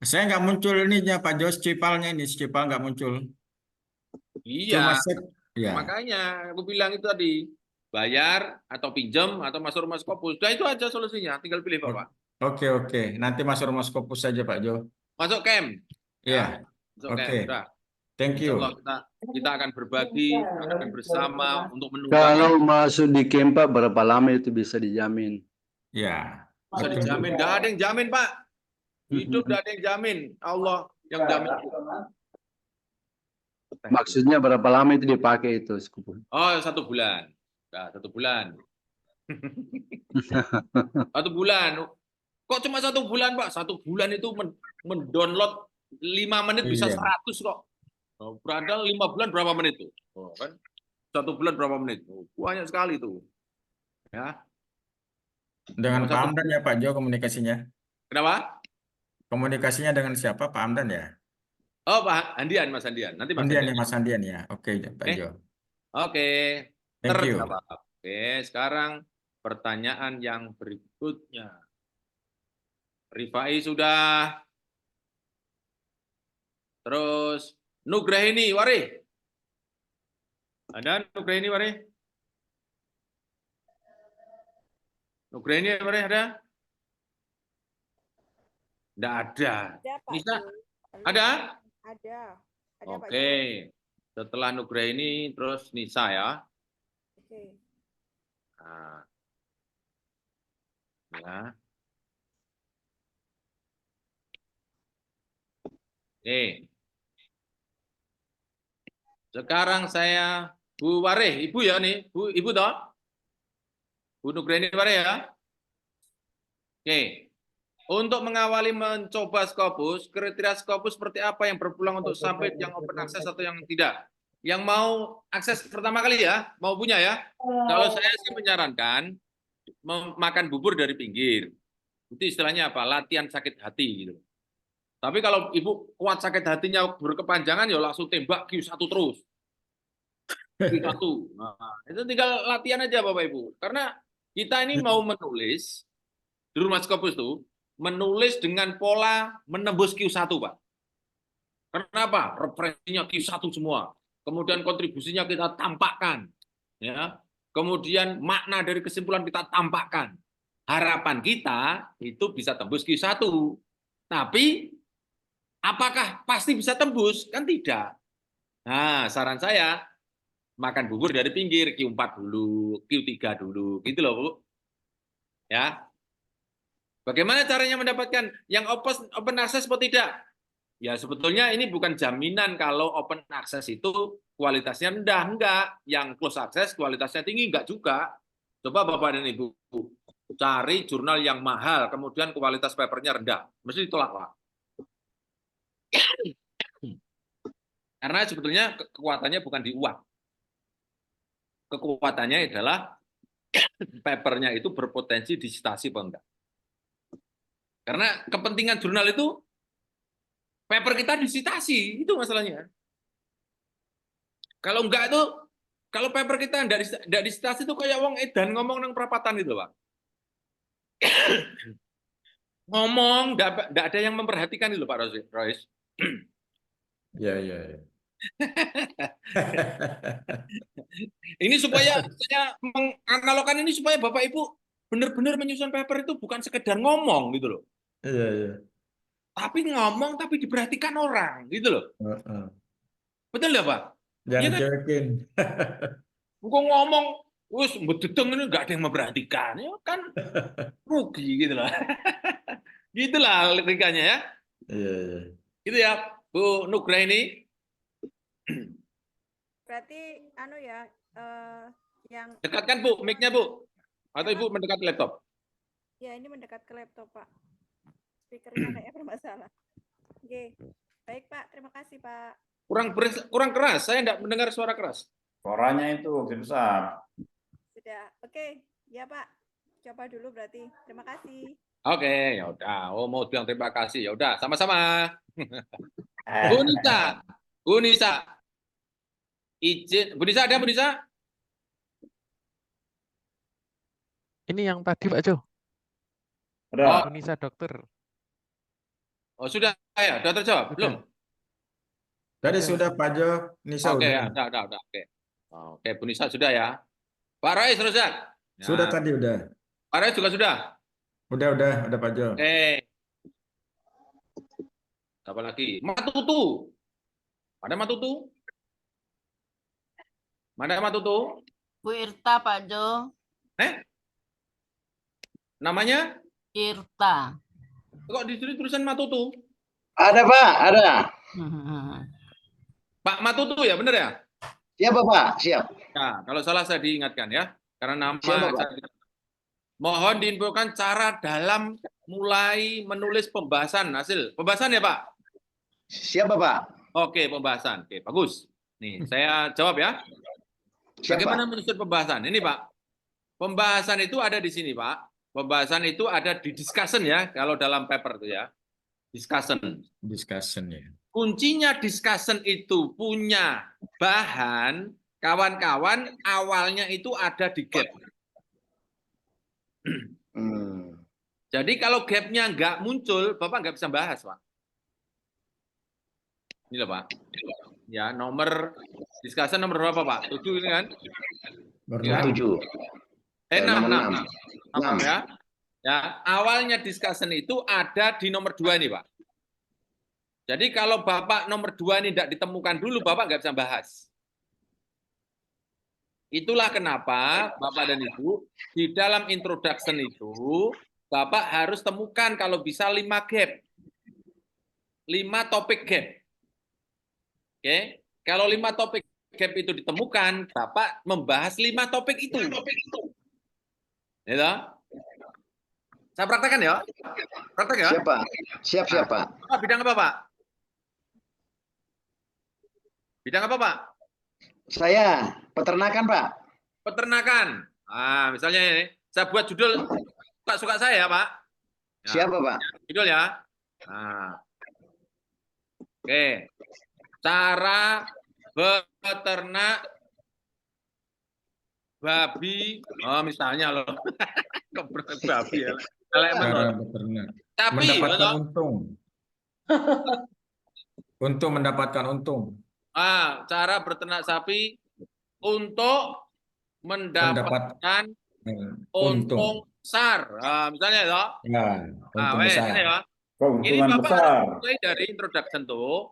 Saya nggak muncul ininya Pak Jo, Cipalnya ini, Cipal nggak muncul. Iya. Ya. Makanya aku bilang itu tadi, bayar atau pinjam atau masuk rumah Scopus. Udah itu aja solusinya, tinggal pilih Bapak. Oke. Nanti masuk rumah Scopus saja Pak Jo. Masuk camp. Iya. Oke. Thank you. Kita akan berbagi, akan bersama untuk menunggu. Kalau masuk di camp Pak, berapa lama itu bisa dijamin? Ya. Bisa dijamin, nggak ada yang jamin Pak. Hidup nggak ada yang jamin, Allah yang jamin. Maksudnya berapa lama itu dipakai itu? Oh, 1 bulan. Nah, 1 bulan. 1 bulan. Kok cuma 1 bulan, Pak? 1 bulan itu mendownload 5 menit bisa 100 kok. Berada 5 bulan berapa menit tuh? Kan 1 bulan berapa menit? Banyak sekali tuh. Ya. Dengan Pak Hamdan ya Pak Jo komunikasinya. Kenapa? Komunikasinya dengan siapa Pak Hamdan ya? Oh, Pak Andian, Mas Andian. Nanti Mas Andian ya. Oke, Pak Jo. Oke. Thank you. Oke, sekarang pertanyaan yang berikutnya. Rifai sudah. Terus Nugrahini, Wari. Ada Nugrahini, Wari? Nugraini ada? Tidak ada. Nisa? Ada? Ada. Oke. Setelah Nugraini, terus Nisa ya. Oke. Nah. Ya. Oke. Sekarang saya Bu Wareh, Ibu ya nih, Ibu toh? Bu Nugraini Wareh ya. Oke. Untuk mengawali mencoba Scopus, kriteria Scopus seperti apa yang berpeluang untuk sampai yang open access atau yang tidak? Yang mau akses pertama kali ya, mau punya ya. Kalau saya sih menyarankan makan bubur dari pinggir. Itu istilahnya apa? Latihan sakit hati gitu. Tapi kalau Ibu kuat sakit hatinya berkepanjangan, ya langsung tembak Q1 terus. Q1. Nah, itu tinggal latihan aja Bapak Ibu. Karena kita ini mau menulis di rumah Scopus itu, menulis dengan pola menembus Q1, Pak. Kenapa? Referensinya Q1 semua. Kemudian kontribusinya kita tampakkan. Ya. Kemudian makna dari kesimpulan kita tampakkan. Harapan kita itu bisa tembus Q1. Tapi apakah pasti bisa tembus? Kan tidak. Nah, saran saya makan bubur dari pinggir, Q4 dulu, Q3 dulu, gitu loh, Bu. Ya. Bagaimana caranya mendapatkan yang open access atau tidak? Ya sebetulnya ini bukan jaminan kalau open access itu kualitasnya rendah, enggak. Yang close access kualitasnya tinggi, enggak juga. Coba Bapak dan Ibu cari jurnal yang mahal, kemudian kualitas papernya rendah. Mesti ditolak, Pak. Karena sebetulnya kekuatannya bukan di uang. Kekuatannya adalah papernya itu berpotensi disitasi apa enggak. Karena kepentingan jurnal itu paper kita disitasi, itu masalahnya. Kalau enggak itu, kalau paper kita enggak disitasi itu kayak wong edan ngomong nang perapatan itu, Pak. Ngomong, enggak ada yang memperhatikan itu, Pak Rois. Ya, ya, ya. Ini supaya saya menganalogkan ini supaya Bapak Ibu benar-benar menyusun paper itu bukan sekedar ngomong gitu loh. Iya, iya. Tapi ngomong tapi diperhatikan orang gitu loh. Betul nggak Pak? Jangan Ya kan? cuekin. Bukan ngomong, wis bededeng ini nggak ada yang memperhatikan, ya kan rugi gitu loh. Gitulah logikanya ya. Iya, iya. Gitu ya, Bu Nugraini. Berarti anu ya, yang dekatkan Bu mic-nya Bu. Atau Ibu mendekat laptop? Ya ini mendekat ke laptop Pak. Speakernya kayak bermasalah. Oke, baik Pak, terima kasih Pak. Kurang keras, saya tidak mendengar suara keras. Suaranya itu besar. Sudah, oke, ya Pak. Coba dulu berarti. Terima kasih. Oke, ya udah. Oh mau bilang terima kasih, ya udah, sama-sama. Bu Nisa, izin. Bu Nisa ada, Bu Nisa? Ini yang tadi Pak Jo. Ada. Bu Nisa dokter. Oh sudah ya, sudah terjawab belum? Tadi sudah Pak Jo, Nisa Oke, udah. ya, udah. Oke, Bu Nisa sudah ya. Pak Rais Rozak. Sudah tadi udah. Pak Rais juga sudah. Udah Pak Jo. Oke. Apa lagi? Matutu. Ada Matutu? Mana Matutu? Bu Irta, Pak Jo. Namanya? Irta. Kok di sini tulisan Matutu? Ada Pak, ada. Pak Matutu ya, benar ya? Siap Bapak, siap. Nah, kalau salah saya diingatkan ya, karena nama mohon diinfokan cara dalam mulai menulis pembahasan hasil. Pembahasan ya Pak? Siap Bapak. Oke, pembahasan. Oke, bagus. Nih, saya jawab ya. Bagaimana menyusun pembahasan? Ini Pak, pembahasan itu ada di sini Pak. Pembahasan itu ada di discussion ya, kalau dalam paper itu ya. Discussion. Discussion ya. Kuncinya discussion itu punya bahan, kawan-kawan awalnya itu ada di gap. Jadi kalau gapnya nggak muncul, Bapak nggak bisa bahas, Pak. Ini loh, Pak. Ya, nomor discussion nomor berapa, Pak? 7 ini kan? Nomor 7. Nomor 6 ya. Ya, awalnya discussion itu ada di nomor 2 nih, Pak. Jadi kalau Bapak nomor 2 ini tidak ditemukan dulu, Bapak nggak bisa bahas. Itulah kenapa Bapak dan Ibu di dalam introduction itu Bapak harus temukan kalau bisa 5 gap. 5 topik gap. Oke, kalau 5 topik gap itu ditemukan, Bapak membahas 5 topik itu. Ya, saya praktekkan ya. Praktek ya. Siapa? Siap, Pak. Bidang apa, Pak? Bidang apa, Pak? Saya peternakan, Pak. Peternakan. Misalnya ini, saya buat judul suka saya, Pak. Ya. Siapa, Pak? Judul ya. Oke. Cara beternak babi. Misalnya loh. Babi ya. Cara beternak. Sapi, mendapatkan untung. Untuk mendapatkan untung. Cara beternak sapi untuk mendapatkan untung besar. Misalnya ya. Untung besar. Ya. Ini Bapak mulai dari introduction tuh.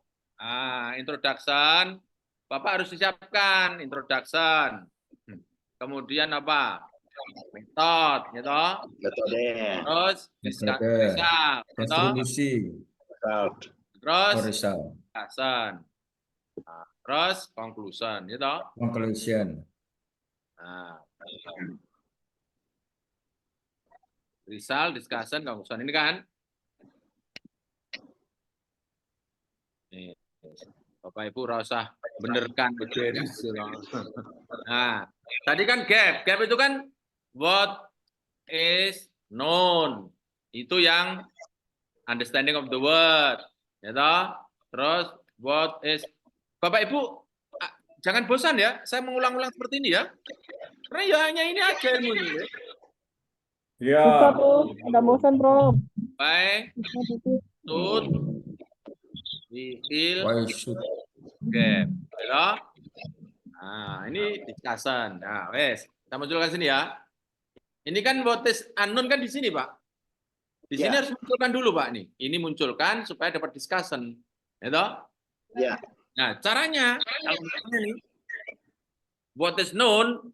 Introduction. Bapak harus disiapkan introduction. Kemudian apa? Metode, gitu. Metode. Terus kontribusi. Terus discussion. Terus conclusion, gitu. Conclusion. Result, discussion, conclusion ini kan. Nih, Bapak Ibu rasa benerkan beres. Nah, tadi kan gap. Gap itu kan what is known. Itu yang understanding of the word. Gitu. Terus what is, Bapak Ibu jangan bosan ya, saya mengulang-ulang seperti ini ya. Karena ya hanya ini aja ilmu ini. Ya. Bisa, Bro. Ada bosan, Bro. Baik. Should. Will. Gap. Ya. Ini discussion. Nah, wes. Kita munculkan sini ya. Ini kan what is unknown kan di sini, Pak. Di sini harus munculkan dulu, Pak nih. Ini munculkan supaya dapat discussion. Ya toh? Ya. Nah, caranya kalau misalnya nih what is known,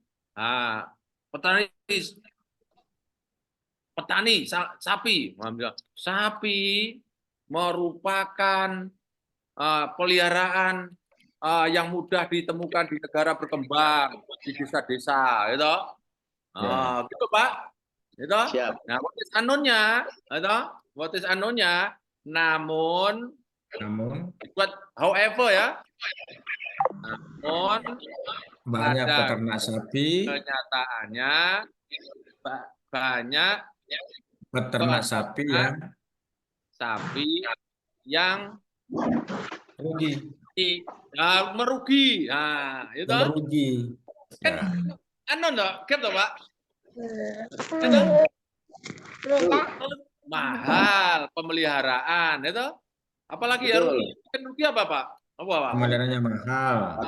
petani sapi, merupakan peliharaan yang mudah ditemukan di negara berkembang, di desa-desa, gitu. Gitu, Pak. Gitu. Nah, what is unknown-nya, gitu. What is unknown-nya, namun buat however ya. Namun banyak peternak sapi. Kenyataannya banyak peternak sapi yang merugi. Nah, itu merugi. Kan unknown toh, gap toh, Pak. Mahal pemeliharaan, itu. Apalagi ya rugi apa, Pak? Apa? Pemeliharaannya mahal.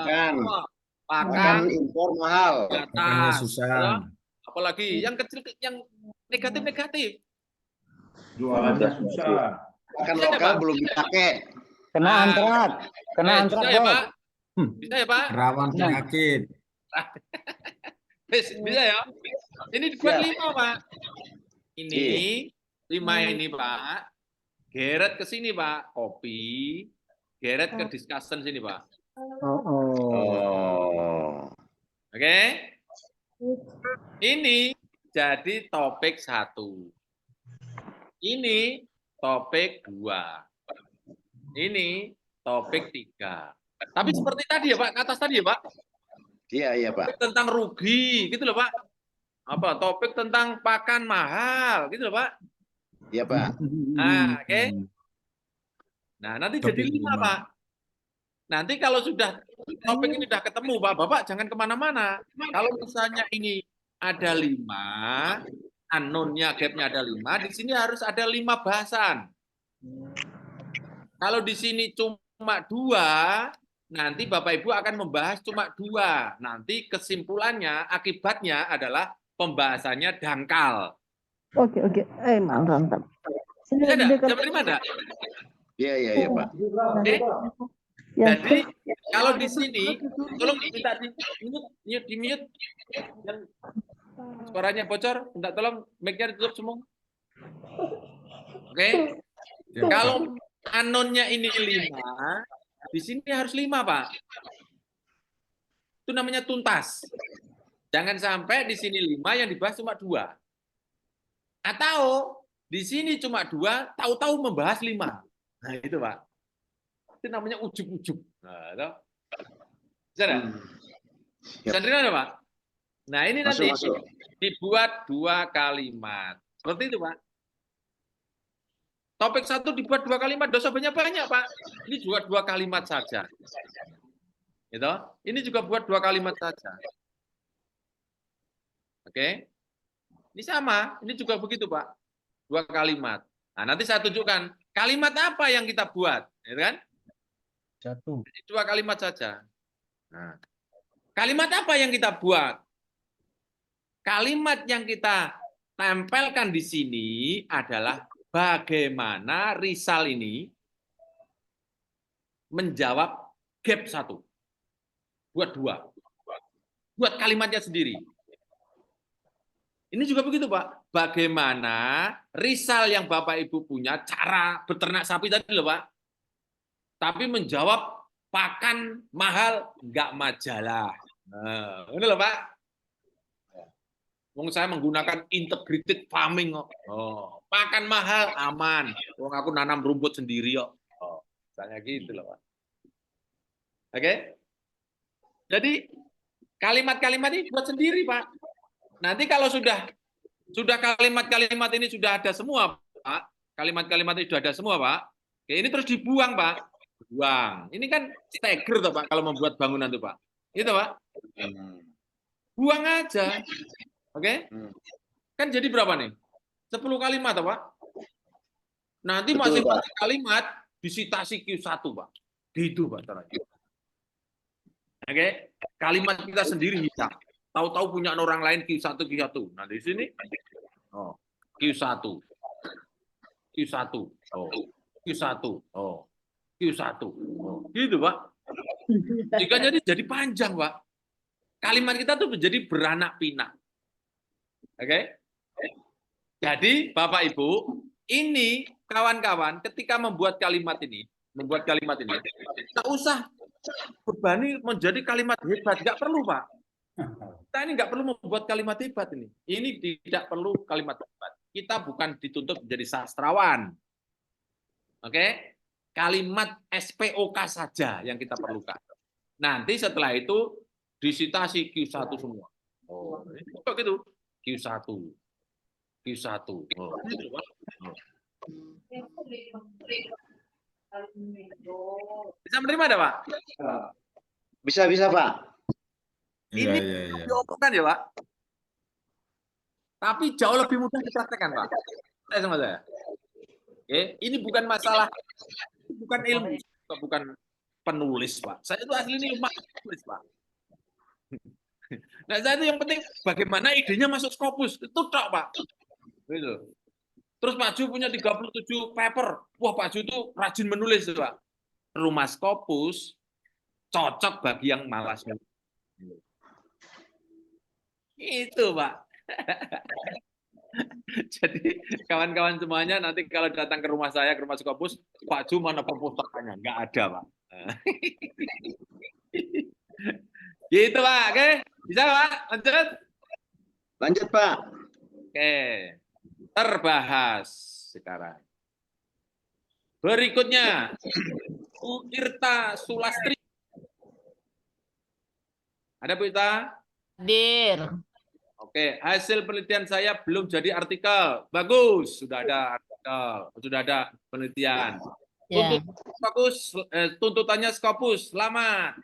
Pakan impor mahal. Pakannya susah. Apalagi yang kecil, yang negatif. Jualannya susah. Pakan lokal belum dipakai. Kena antrak. Bisa ya, Pak? Bisa ya, Pak? Rawan penyakit. Bisa ya? Ini dibuat 5, Pak. Ini 5 ini, Pak. Geret ke sini, Pak. Kopi. Geret ke discussion sini, Pak. Oke? Ini jadi topik 1. Ini topik 2. Ini topik 3. Tapi seperti tadi ya, Pak, ke atas tadi ya, Pak? Iya, Pak. Topik tentang rugi, gitu loh, Pak. Apa? Topik tentang pakan mahal, gitu loh, Pak. Iya, Pak. Nah, oke. Nah, nanti jadi 5, Pak. Nanti kalau sudah topik ini sudah ketemu, Pak, Bapak jangan kemana-mana. Kalau misalnya ini ada 5, unknown-nya, gap-nya ada 5, di sini harus ada 5 bahasan. Kalau di sini cuma 2, nanti Bapak Ibu akan membahas cuma 2. Nanti kesimpulannya, akibatnya adalah pembahasannya dangkal. Oke. Mantap. Bisa enggak? Bisa menerima enggak? Iya, Pak. Oke. Jadi kalau di sini, tolong minta di mute. Yang suaranya bocor, minta tolong mic-nya ditutup semua. Oke. Kalau anonnya ini 5, di sini harus 5, Pak. Itu namanya tuntas. Jangan sampai di sini 5 yang dibahas cuma 2. Atau di sini cuma 2, tahu-tahu membahas 5. Nah, itu, Pak. Itu namanya ujub-ujub. Nah, itu. Bisa enggak? Bisa nerima, Pak? Nah, ini nanti dibuat 2 kalimat. Seperti itu, Pak. Topik 1 dibuat 2 kalimat, dosa banyak, Pak. Ini juga 2 kalimat saja. Gitu? Ini juga buat 2 kalimat saja. Oke? Ini sama, ini juga begitu, Pak. 2 kalimat. Nah, nanti saya tunjukkan kalimat apa yang kita buat, ya kan? 1. 2 kalimat saja. Nah, kalimat apa yang kita buat? Kalimat yang kita tempelkan di sini adalah bagaimana Rizal ini menjawab gap 1. Buat 2. Buat kalimatnya sendiri. Ini juga begitu, Pak. Bagaimana Rizal yang Bapak Ibu punya cara beternak sapi tadi loh, Pak. Tapi menjawab pakan mahal enggak majalah. Nah, ini loh, Pak. Saya menggunakan integrated farming kok. Oh, pakan mahal aman. Aku nanam rumput sendiri kok. Oh, misalnya gitu loh, Pak. Oke? Jadi kalimat-kalimat ini buat sendiri, Pak. Nanti kalau sudah kalimat-kalimat ini sudah ada semua, Pak. Kalimat-kalimat ini sudah ada semua, Pak. Oke, ini terus dibuang, Pak. Buang. Ini kan stagger tuh, Pak, kalau membuat bangunan tuh, Pak. Itu, Pak. Buang aja. Oke? Kan jadi berapa nih? 10 kalimat, Pak. Nanti masing-masing kalimat disitasi Q1, Pak. Gitu, Pak, caranya. Oke? Kalimat kita sendiri hitam. Tahu-tahu punya orang lain Q1. Nah, di sini Q1. Q1. Oh. Q1. Oh. Q1. Oh. Gitu, Pak. Jika jadi panjang, Pak. Kalimat kita tuh menjadi beranak pinak. Oke? Jadi, Bapak Ibu, ini kawan-kawan ketika membuat kalimat ini, tak usah berbani menjadi kalimat hebat, nggak perlu, Pak. Kita ini nggak perlu membuat kalimat hebat ini. Ini tidak perlu kalimat hebat. Kita bukan dituntut menjadi sastrawan. Oke? Kalimat SPOK saja yang kita perlukan. Nanti setelah itu disitasi Q1 semua. Oh, itu gitu. Q1. Q1. Oh, gitu, Pak. Oh. Bisa menerima ada, Pak? Bisa, Pak. Ini diomongkan ya, Pak. Tapi jauh lebih mudah dipraktekkan, Pak. Saya sama saya. Oke, ini bukan masalah, bukan ilmu, bukan penulis, Pak. Saya itu asli ini penulis, Pak. Nah, saya itu yang penting bagaimana idenya masuk Scopus. Itu tok, Pak. Gitu. Terus Pak Ju punya 37 paper. Wah, Pak Ju itu rajin menulis, Pak. Rumah Scopus cocok bagi yang malas menulis. Itu, Pak. Jadi kawan-kawan semuanya nanti kalau datang ke rumah saya, ke rumah Scopus, Pak Ju mana perpustakanya? Nggak ada, Pak. Gitu, Pak. Oke, bisa, Pak? Lanjut. Lanjut, Pak. Oke, terbahas sekarang. Berikutnya, Bu Irta Sulastri. Ada Bu Irta? Hadir. Oke, hasil penelitian saya belum jadi artikel. Bagus, sudah ada artikel, sudah ada penelitian. Tuntutannya Scopus, selamat.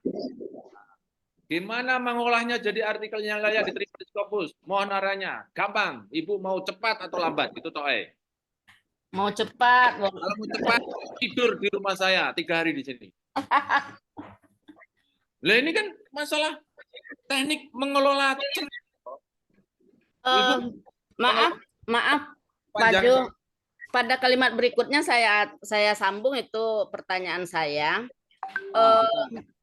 Gimana mengolahnya jadi artikel yang layak diterima di Scopus? Mohon arahnya. Gampang. Ibu mau cepat atau lambat? Itu toh. Mau cepat. Kalau mau cepat, tidur di rumah saya 3 hari di sini. Lah ini kan masalah teknik mengelola. Maaf, Pak Jo. Pada kalimat berikutnya saya sambung itu pertanyaan saya.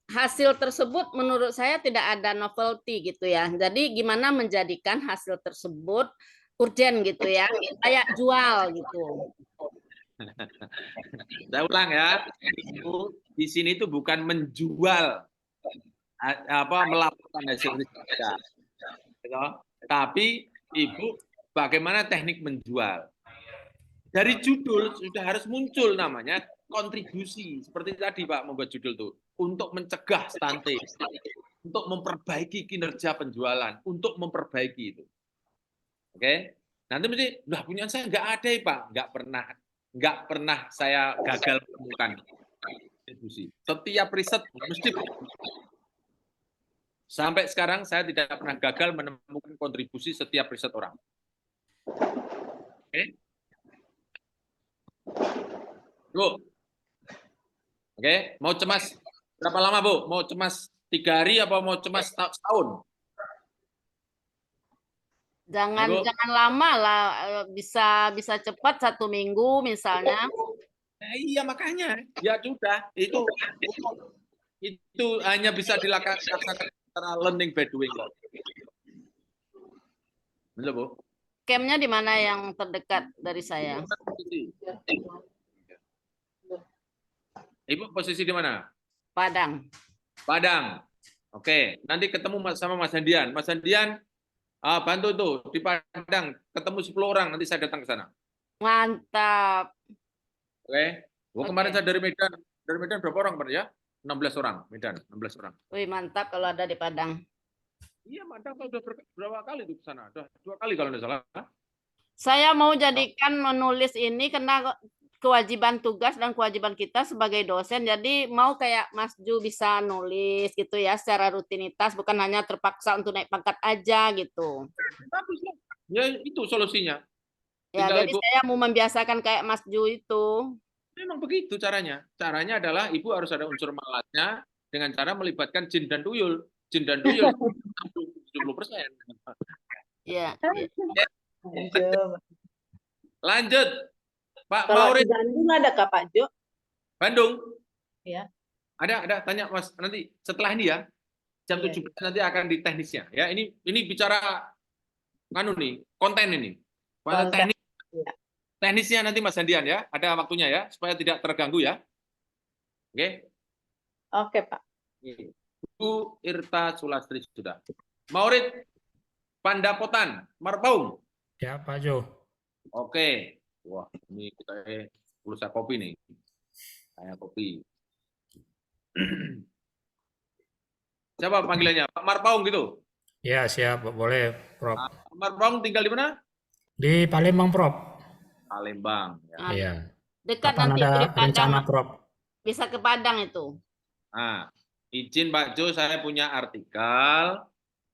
Hasil tersebut menurut saya tidak ada novelty gitu ya. Jadi gimana menjadikan hasil tersebut urgent gitu ya, kayak jual gitu. Saya ulang ya, di sini itu bukan menjual melakukan hasil riset, tapi Ibu bagaimana teknik menjual. Dari judul sudah harus muncul namanya kontribusi. Seperti tadi Pak membuat judul itu. Untuk mencegah stunting. Untuk memperbaiki kinerja penjualan. Untuk memperbaiki itu. Oke? Nanti mesti, punya saya nggak ada ya Pak. Nggak pernah saya gagal menemukan kontribusi. Setiap riset mesti. Sampai sekarang saya tidak pernah gagal menemukan kontribusi setiap riset orang. Oke? Bu, oke, mau cemas berapa lama Bu? Mau cemas 3 hari apa mau cemas setahun? Jangan lama lah, bisa cepat 1 minggu misalnya. Iya makanya, ya sudah itu hanya bisa dilakukan secara learning by doing. Betul Bu? Campnya di mana yang terdekat dari saya? Ibu posisi di mana? Padang. Padang. Oke, nanti ketemu sama Mas Handian. Mas Handian, bantu tuh di Padang, ketemu 10 orang, nanti saya datang ke sana. Mantap. Oke. Kemarin saya dari Medan berapa orang Pak ya? 16 orang, Medan, 16 orang. Wih, mantap kalau ada di Padang. Iya, Padang sudah berapa kali itu ke sana? Sudah 2 kali kalau tidak salah. Saya mau jadikan menulis ini karena kewajiban tugas dan kewajiban kita sebagai dosen. Jadi mau kayak Mas Ju bisa nulis gitu ya secara rutinitas, bukan hanya terpaksa untuk naik pangkat aja gitu. Bagus lah. Ya itu solusinya. Ya, jadi saya mau membiasakan kayak Mas Ju itu. Memang begitu caranya. Caranya adalah Ibu harus ada unsur malasnya dengan cara melibatkan jin dan tuyul. Jin dan tuyul 70%. Iya. Lanjut. Pak Kalau Maurid. di Bandung ada Kak Pak Jo? Bandung? Ya. Ada tanya Mas nanti setelah ini ya. Jam 17 nanti akan di teknisnya ya. Ini bicara konten ini. Teknisnya nanti Mas Handian ya. Ada waktunya ya supaya tidak terganggu ya. Oke. Oke, Pak. Bu Irta Sulastri sudah. Maurid Pandapotan, Marpaung. Ya, Pak Jo. Oke. Wah, ini kita pulsa kopi nih. Kayak kopi. Siapa panggilannya? Pak Marpaung gitu? Ya, siap. Boleh, Prof. Marpaung tinggal di mana? Di Palembang, Prof. Palembang. Ya. Iya. Dekat Kapan nanti ada di Padang. rencana, Prof? Bisa ke Padang itu. Nah, izin Pak Jo, saya punya artikel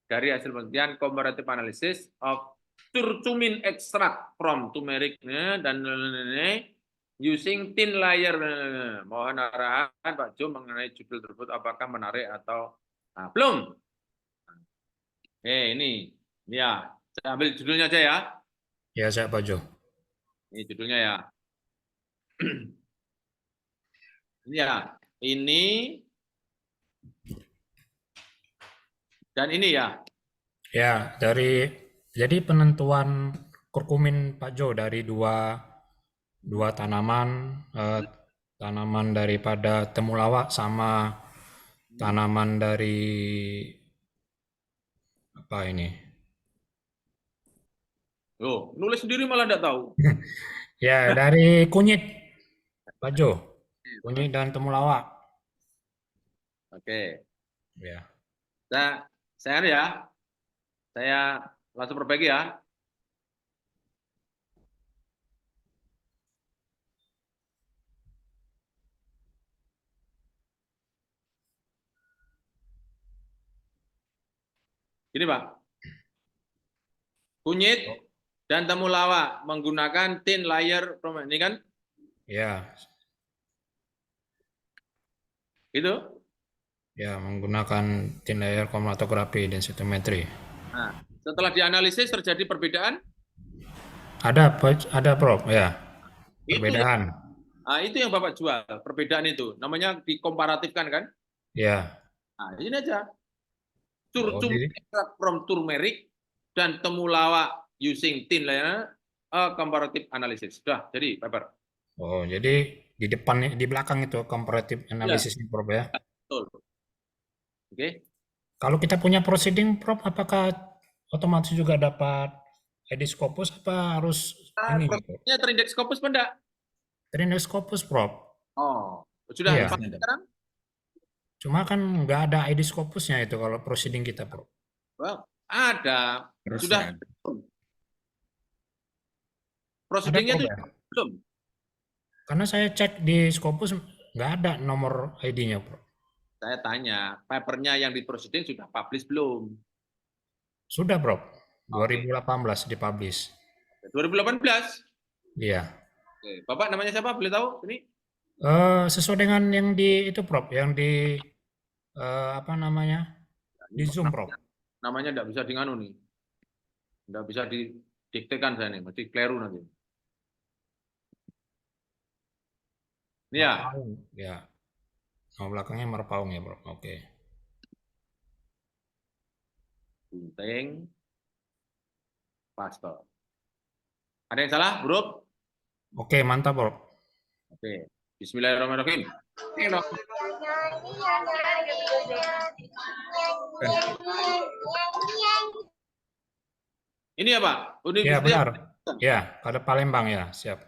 dari hasil penelitian comparative analysis of curcumin extract from turmeric dan using thin layer. Mohon arahan Pak Jo mengenai judul tersebut, apakah menarik atau belum? Ini ya, saya ambil judulnya aja ya. Ya, siap Pak Jo. Ini judulnya ya. Ini ya, ini dan ini ya. Ya, jadi penentuan kurkumin Pak Jo dari dua tanaman, tanaman daripada temulawak sama tanaman dari apa ini? Loh, nulis sendiri malah enggak tahu. Ya, dari kunyit Pak Jo. Kunyit dan temulawak. Oke. Ya. Saya langsung perbaiki ya. Gini Pak. Kunyit dan temulawak menggunakan thin layer, ini kan? Ya. Itu? Ya, menggunakan thin layer kromatografi densitometri. Nah, Setelah dianalisis terjadi perbedaan? Ada Prof, ya. Itu Perbedaan. Nah, itu yang Bapak jual, perbedaan itu. Namanya dikomparatifkan kan? Ya. Nah, ini aja. Oh, Curcum extract from turmeric dan temulawak using tin layer comparative analysis. Sudah, jadi paper. Oh, jadi di depan, di belakang itu comparative analysis Prof ya. Betul. Oke. Kalau kita punya proceeding Prof, apakah otomatis juga dapat Aedes Scopus apa harus ini? Prosesnya terindeks Scopus apa enggak? Terindeks Scopus Prof. Oh, sudah Iya. sekarang? Cuma kan nggak ada Aedes Scopusnya itu kalau proceeding kita Prof. Well, ada. Sudah. Harusnya. Proceedingnya itu Prof, ya? belum. Karena saya cek di Scopus nggak ada nomor ID-nya Prof. Saya tanya, papernya yang di proceeding sudah publish belum? Sudah Prof. 2018 dipublish. 2018? Iya. Oke. Bapak namanya siapa? Boleh tahu? Ini? Sesuai dengan yang di itu Prof, yang di apa namanya? Di Zoom Prof. Namanya enggak bisa nganu nih. Enggak bisa didiktekan saya nih, mesti keliru nanti. Ya. Ya. Nama belakangnya Marpaung ya, Bro. Oke. Gunting. Pastor. Ada yang salah, Bro? Oke, mantap, Bro. Oke. Bismillahirrahmanirrahim. Ini ya, Pak? Ya, benar. Ya, pada Palembang ya, siap.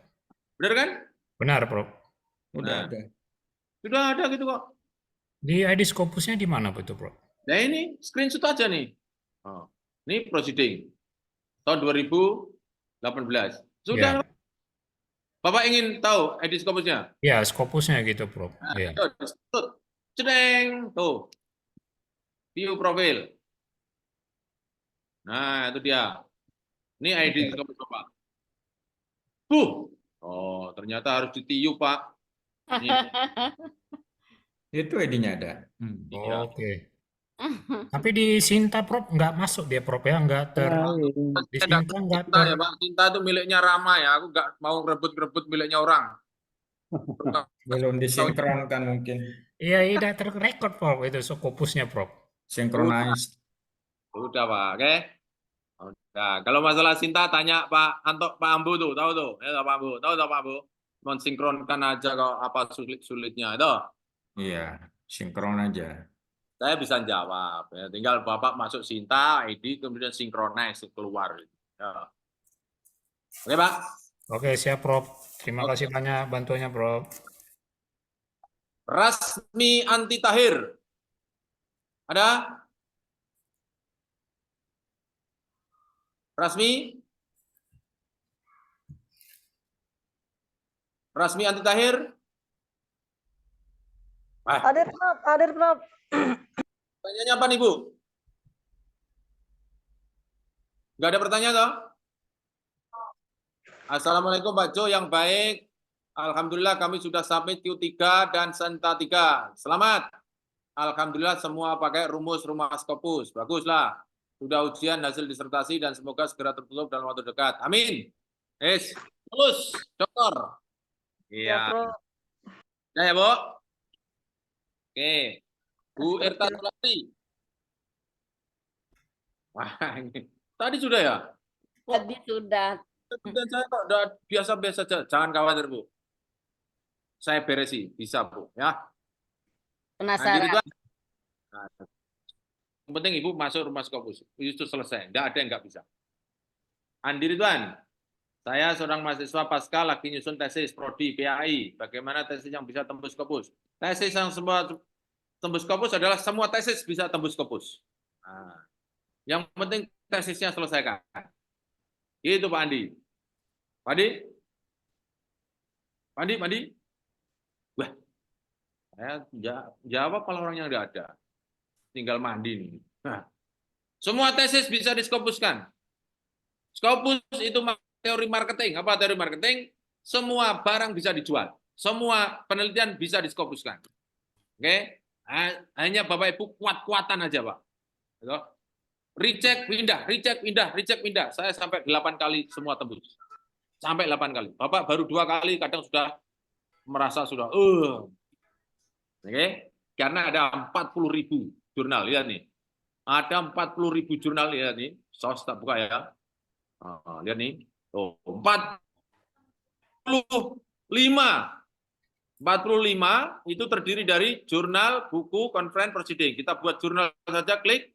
Benar kan? Benar, Bro. Udah ada. Sudah ada gitu kok. Di Aedes Scopusnya di mana betul, Bro? Nah ini screenshot aja nih. Oh, ini proceeding tahun 2018. Sudah. Ya. Bapak ingin tahu Aedes Scopusnya? Ya, Scopusnya gitu, Bro. Nah, ya. Cedeng, tuh. View profil. Nah, itu dia. Ini Aedes Scopus Bapak. Oh, ternyata harus ditiup, Pak. Ini. Itu ID-nya ada. Iya. Oke. Tapi di Sinta, Prof, nggak masuk dia, Prof, ya? Nggak ter... Di Sinta nggak ter... Ya, Pak. Cinta itu miliknya Rama ya. Aku nggak mau rebut-rebut miliknya orang. Belum disinkronkan mungkin. Iya, tidak terrekod, Prof, itu Scopusnya, Prof. Synchronized. Udah, Pak. Oke. Nah, kalau masalah Sinta tanya Pak Ambu tuh, tahu tuh. Ya, Pak Ambu. Tahu Pak Ambu? Mensinkronkan aja kalau apa sulit-sulitnya itu. Iya, sinkron aja. Saya bisa jawab. Ya, tinggal Bapak masuk Sinta, ID, kemudian sinkronize keluar. Ya. Oke, Pak? Oke, siap, Prof. Terima kasih banyak bantuannya, Prof. Rasmi Anti Tahir. Ada? Rasmi? Rasmi Anti Tahir? Hadir, Prof. Hadir, Prof. Pertanyaannya apa nih, Bu? Nggak ada pertanyaan, toh? Assalamualaikum, Pak Jo, yang baik. Alhamdulillah kami sudah submit Q3 dan Senta 3. Selamat. Alhamdulillah semua pakai rumus rumah Scopus. Baguslah. Sudah ujian hasil disertasi dan semoga segera tertutup dalam waktu dekat. Amin. Lulus, dokter. Iya. Ya, Bu. Oke. Bu Irta Sulati. Wah, ini. Tadi sudah ya? Tadi sudah. Dan saya kok biasa-biasa saja. Jangan khawatir, Bu. Saya beresi, bisa, Bu, ya. Penasaran. Nah, yang penting Ibu masuk rumah Scopus. Itu selesai. Tidak ada yang nggak bisa. Andi Ridwan. Saya seorang mahasiswa pasca lagi nyusun tesis prodi PAI. Bagaimana tesis yang bisa tembus Scopus? Tesis yang semua tembus Scopus adalah semua tesis bisa tembus Scopus. Nah, yang penting tesisnya selesaikan. Itu Pak Andi. Pak Andi? Pak Andi? Wah, saya jawab kalau orangnya nggak ada. Tinggal mandi nih. Nah, semua tesis bisa diskopuskan. Scopus itu teori marketing. Apa teori marketing? Semua barang bisa dijual. Semua penelitian bisa diskopuskan. Oke? Hanya Bapak Ibu kuat-kuatan aja, Pak. Recheck, pindah, recheck, pindah, recheck, pindah. Saya sampai 8 kali semua tembus. Sampai 8 kali. Bapak baru 2 kali, kadang sudah merasa sudah, Oke? Karena ada 40.000 jurnal, lihat nih. Ada 40.000 jurnal, lihat nih. Saus tak buka ya. Lihat nih. 45 itu terdiri dari jurnal, buku, conference, proceeding. Kita buat jurnal saja, klik.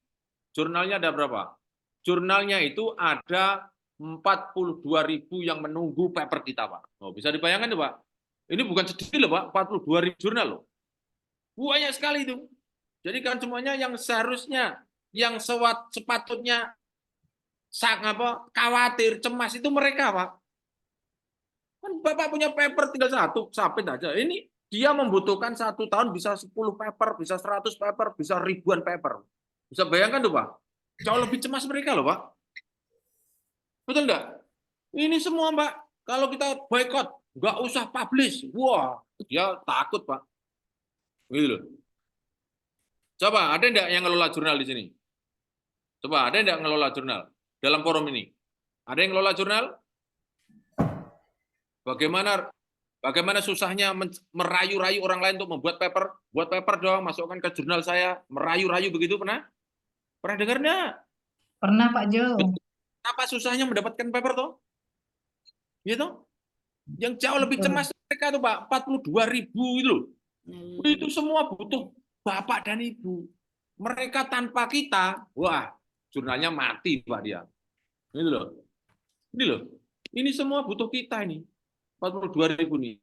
Jurnalnya ada berapa? Jurnalnya itu ada 42.000 yang menunggu paper kita, Pak. Bisa dibayangkan, Pak? Ini bukan sedikit loh, Pak. 42.000 jurnal loh. Banyak sekali itu. Jadi kan semuanya yang seharusnya, yang sepatutnya khawatir, cemas itu mereka, Pak. Kan Bapak punya paper tinggal 1, submit aja. Ini dia membutuhkan 1 tahun bisa 10 paper, bisa 100 paper, bisa ribuan paper. Bisa bayangkan tuh, Pak. Jauh lebih cemas mereka loh, Pak. Betul enggak? Ini semua, Pak. Kalau kita boykot, nggak usah publish. Wah, dia takut, Pak. Gitu loh. Coba, ada enggak yang ngelola jurnal di sini? Coba, ada enggak ngelola jurnal dalam forum ini? Ada yang ngelola jurnal? Bagaimana susahnya merayu-rayu orang lain untuk membuat paper? Buat paper dong, masukkan ke jurnal saya. Merayu-rayu begitu pernah? Pernah dengar enggak? Pernah, Pak Jo. Apa susahnya mendapatkan paper toh? Gitu? Yang jauh lebih cemas mereka tuh, Pak. 42.000 itu loh. Itu semua butuh Bapak dan Ibu. Mereka tanpa kita, wah, jurnalnya mati, Pak, dia. Ini loh. Ini loh. Ini semua butuh kita ini. 42.000 nih.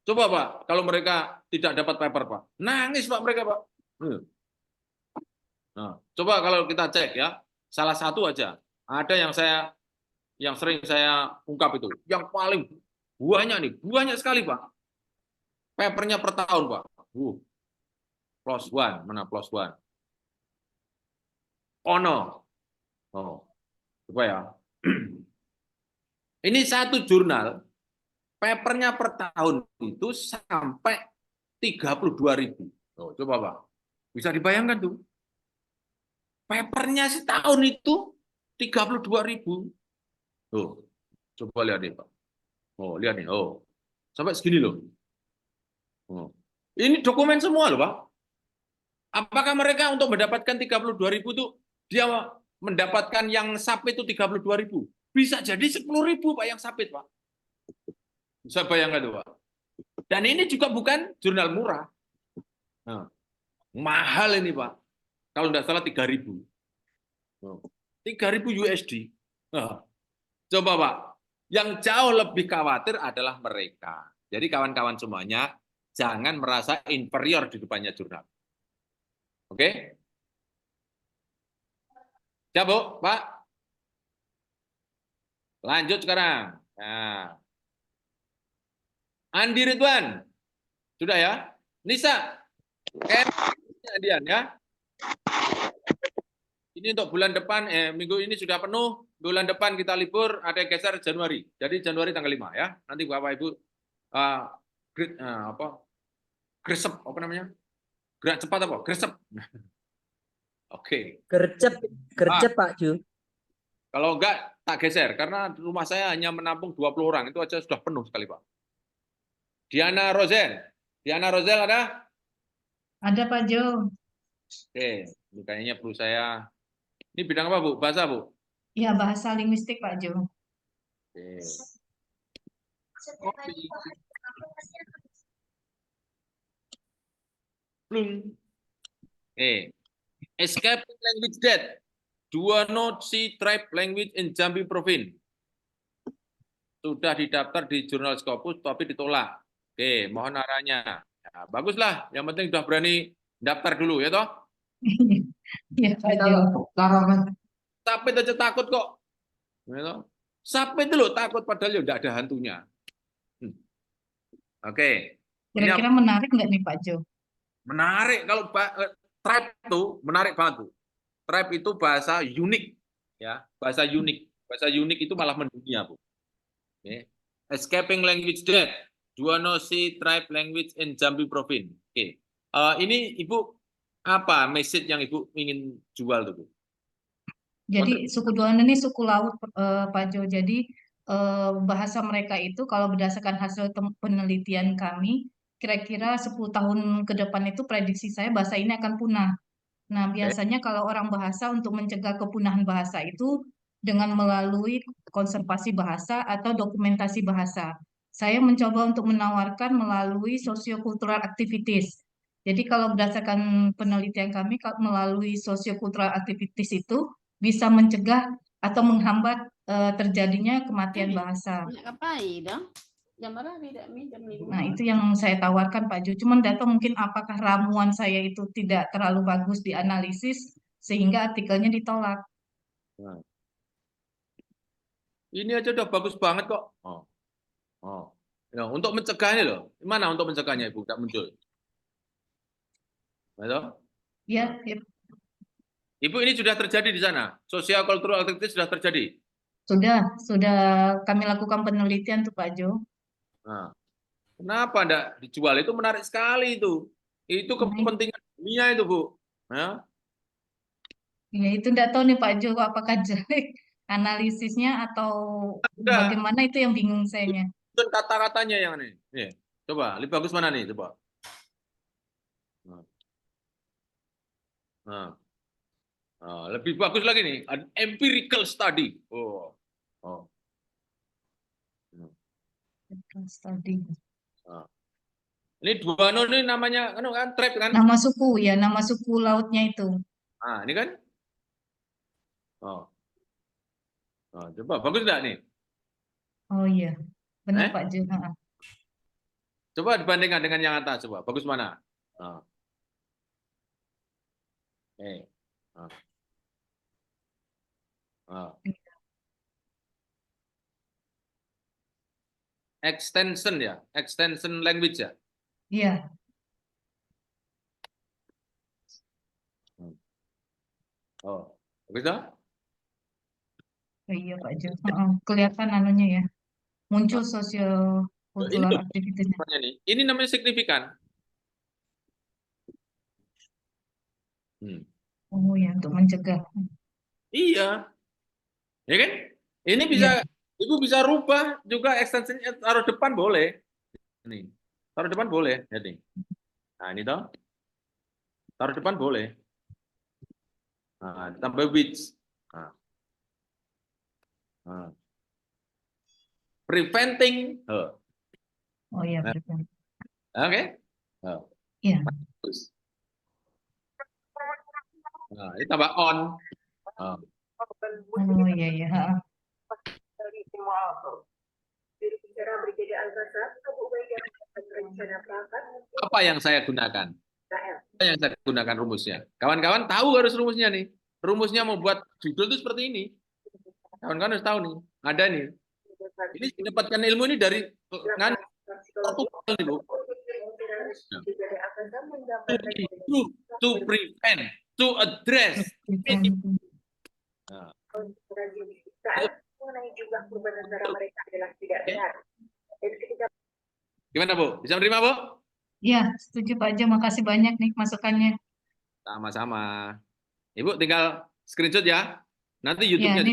Coba, Pak, kalau mereka tidak dapat paper, Pak. Nangis, Pak, mereka, Pak. Nah, coba kalau kita cek ya, salah satu aja. Ada yang sering saya ungkap itu. Yang paling banyak nih, banyak sekali, Pak. Papernya per tahun, Pak. Plus one, mana plus one? Oh no. Coba ya. Ini satu jurnal, papernya per tahun itu sampai 32.000. Coba, Pak. Bisa dibayangkan tuh. Papernya setahun itu 32.000. Coba lihat nih, Pak. Lihat nih. Sampai segini loh. Ini dokumen semua loh, Pak. Apakah mereka untuk mendapatkan 32.000 itu dia mendapatkan yang submit itu 32.000? Bisa jadi 10.000, Pak, yang submit, Pak. Bisa bayangkan tuh, Pak. Dan ini juga bukan jurnal murah. Mahal ini, Pak. Kalau tidak salah 3.000. 3.000 USD. Coba, Pak. Yang jauh lebih khawatir adalah mereka. Jadi kawan-kawan semuanya, jangan merasa inferior di depannya jurnal. Oke? Ya, Bu, Pak. Lanjut sekarang. Nah. Andi Ridwan. Sudah ya? Nisa. Adian ya. Ini untuk bulan depan, minggu ini sudah penuh. Bulan depan kita libur, ada yang geser Januari. Jadi Januari tanggal 5 ya. Nanti Bapak Ibu gresep apa namanya? Gerak cepat apa? Gresep. Oke. Gercep Pak Jo. Kalau enggak tak geser karena rumah saya hanya menampung 20 orang. Itu aja sudah penuh sekali, Pak. Diana Rozel. Diana Rozel ada? Ada, Pak Jo. Oke, ini kayaknya perlu saya. Ini bidang apa, Bu? Bahasa, Bu? Iya, bahasa linguistik, Pak Jo. Oke. Escaping language debt. Do not see tribe language in Jambi Province. Sudah didaftar di jurnal Scopus, tapi ditolak. Oke, mohon arahnya. Ya, baguslah, yang penting sudah berani daftar dulu, ya toh? Iya, Pak Jo. Sampai aja takut kok. Sampai dulu takut padahal ya tidak ada hantunya. Oke. Kira-kira menarik nggak nih, Pak Jo? Menarik kalau tribe itu menarik banget, Bu. Tribe itu bahasa unik, ya, bahasa unik. Bahasa unik itu malah mendunia, Bu. Oke. Escaping language debt. Do not see tribe language in Jambi Province. Oke. Ini Ibu Apa message yang Ibu ingin jual tuh, Bu? Jadi suku Duana ini suku laut, Pak Jo. Jadi bahasa mereka itu kalau berdasarkan hasil penelitian kami, kira-kira 10 tahun ke depan itu prediksi saya bahasa ini akan punah. Nah, biasanya kalau orang bahasa untuk mencegah kepunahan bahasa itu dengan melalui konservasi bahasa atau dokumentasi bahasa. Saya mencoba untuk menawarkan melalui sociocultural activities. Jadi kalau berdasarkan penelitian kami, melalui sociocultural activities itu bisa mencegah atau menghambat terjadinya kematian bahasa. Nah, itu yang saya tawarkan Pak Jo. Cuman data mungkin apakah ramuan saya itu tidak terlalu bagus dianalisis sehingga artikelnya ditolak. Nah. Ini aja udah bagus banget kok. Ya, untuk mencegahnya loh. Gimana untuk mencegahnya Ibu? Tidak muncul. Betul? Ya, ya. Ibu, ini sudah terjadi di sana? Social cultural activity sudah terjadi? Sudah kami lakukan penelitian tuh Pak Jo. Nah, kenapa enggak dijual? Itu menarik sekali itu. Itu kepentingan dunia itu, Bu. Ya, ya itu enggak tahu nih Pak Jo apakah jelek analisisnya atau bagaimana, itu yang bingung sayanya. Itu kata-katanya yang ini. Nih, coba, lebih bagus mana nih, coba. Nah, lebih bagus lagi nih, an empirical study. Study. Ini Duano ini namanya kan tribe kan? Nama suku ya, nama suku lautnya itu. Nah, ini kan? Coba bagus enggak nih? Oh iya, benar Pak Jo. Coba dibandingkan dengan yang atas, coba bagus mana? Extension ya, extension language ya. Iya. Begitu? Iya Pak Jo. Kelihatan anunya ya, muncul sosial kultural aktivitasnya. Ini namanya signifikan. Oh ya, untuk mencegah. Iya, ya kan? Ini bisa, Ibu bisa rubah juga extensionnya, taruh depan boleh. Ini, taruh depan boleh, jadi. Nah ini toh, taruh depan boleh. Nah, tambah which. Preventing. Oh iya, preventing. Oke. Iya. Bagus. Nah, ini tambah on. Oh iya iya. Apa yang saya gunakan? Apa yang saya gunakan rumusnya? Kawan-kawan tahu harus rumusnya nih. Rumusnya mau buat judul itu seperti ini. Kawan-kawan harus tahu nih. Ada nih. Ini mendapatkan ilmu ini dari Portugal nih, Bu. To prevent, to address. Nah. Gimana Bu? Bisa menerima Bu? Iya, setuju Pak Jo. Makasih banyak nih masukannya. Sama-sama. Ibu tinggal screenshot ya. Nanti YouTube-nya. Ya,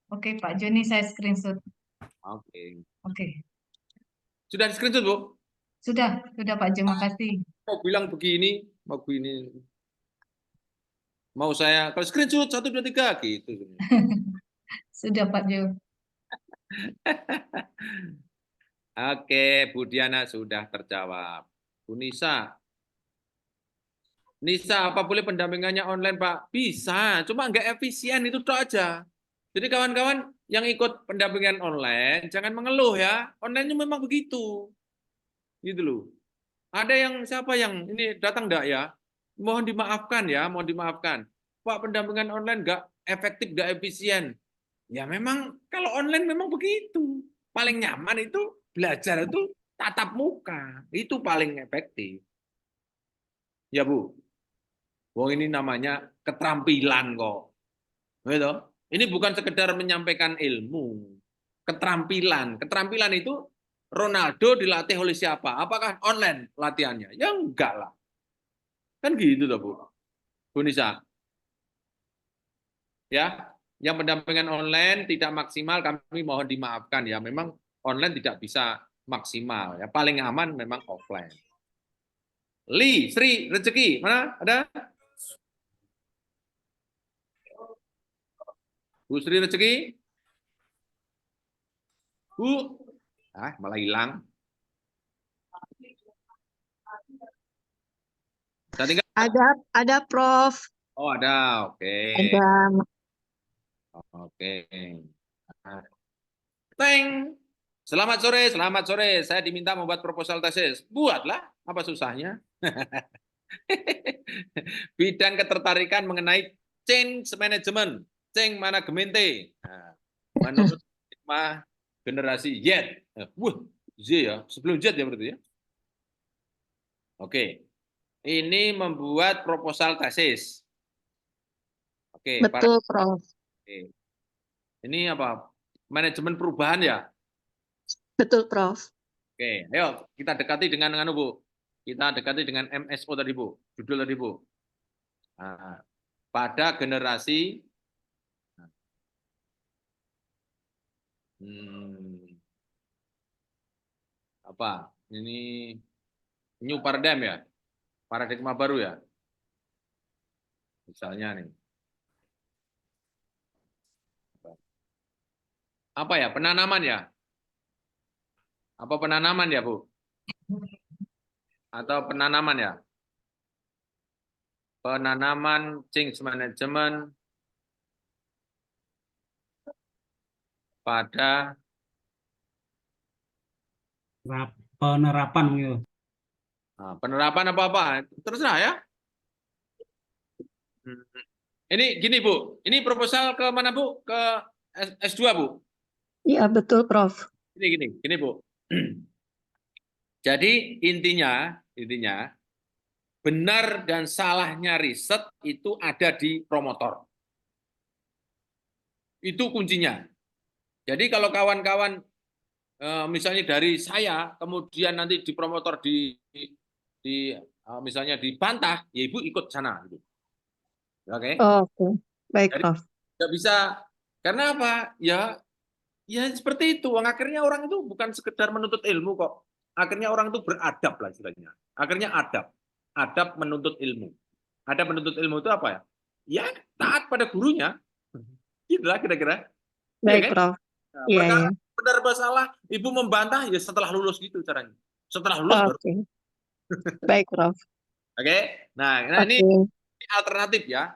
oke Pak Jo, nih saya screenshot. Oke. Sudah di screenshot Bu? Sudah Pak Jo. Makasih. Mau bilang begini, mau saya kalau screenshot 1, 2, 3 gitu. Sudah Pak Jo. Oke, Bu Diana sudah terjawab. Bu Nisa. Nisa, apa boleh pendampingannya online, Pak? Bisa, cuma nggak efisien, itu aja. Jadi kawan-kawan yang ikut pendampingan online, jangan mengeluh ya. Online-nya memang begitu. Gitu loh. Ada yang, siapa yang ini datang nggak ya? Mohon dimaafkan ya, mohon dimaafkan. Pak, pendampingan online nggak efektif, nggak efisien. Ya memang, kalau online memang begitu. Paling nyaman itu belajar itu tatap muka, itu paling efektif. Ya Bu, wong ini namanya keterampilan kok. Gitu? Ini bukan sekedar menyampaikan ilmu, keterampilan. Keterampilan itu Ronaldo dilatih oleh siapa? Apakah online latihannya? Ya enggak lah. Kan gitu loh, Bu Nisa. Ya, yang pendampingan online tidak maksimal, kami mohon dimaafkan ya. Memang online tidak bisa maksimal ya. Paling aman memang offline. Sri, rezeki, mana? Ada? Bu Sri rezeki? Bu? Malah hilang. Ada Prof. Oh, ada. Oke. Ada. Oke. Teng. Selamat sore. Saya diminta membuat proposal tesis. Buatlah, apa susahnya? Bidang ketertarikan mengenai change management, change management. Nah, menurut generasi Z. Z ya, sebelum Z ya berarti ya. Oke. Ini membuat proposal tesis. Oke, betul, Prof. Oke. Ini apa? Manajemen perubahan ya? Betul, Prof. Oke, ayo kita dekati dengan Bu. Kita dekati dengan MSO tadi, Bu. Judul tadi, Bu. Nah, pada generasi apa? Ini new paradigm ya? Paradigma baru ya? Misalnya nih. Apa ya? Penanaman ya? Apa penanaman ya, Bu? Atau penanaman ya? Penanaman change management pada penerapan gitu. Nah, penerapan apa-apa? Terserah ya. Ini gini, Bu. Ini proposal ke mana, Bu? Ke S2, Bu? Iya, betul, Prof. Gini, Bu. Jadi intinya benar dan salahnya riset itu ada di promotor. Itu kuncinya. Jadi kalau kawan-kawan misalnya dari saya, kemudian nanti di promotor misalnya dibantah, ya Ibu ikut sana. Gitu. Oke. Oke, baik, Jadi, Prof. tidak bisa, karena apa? Ya seperti itu. Akhirnya orang itu bukan sekedar menuntut ilmu kok. Akhirnya orang itu beradab lah istilahnya. Akhirnya adab menuntut ilmu. Adab menuntut ilmu itu apa ya? Ya taat pada gurunya. Gitulah kira-kira. Baik, ya, kan? Prof. Nah, Iya. benar salah, Ibu membantah ya setelah lulus gitu caranya. Setelah lulus baru. Baik, Prof. Oke. Nah, ini alternatif ya.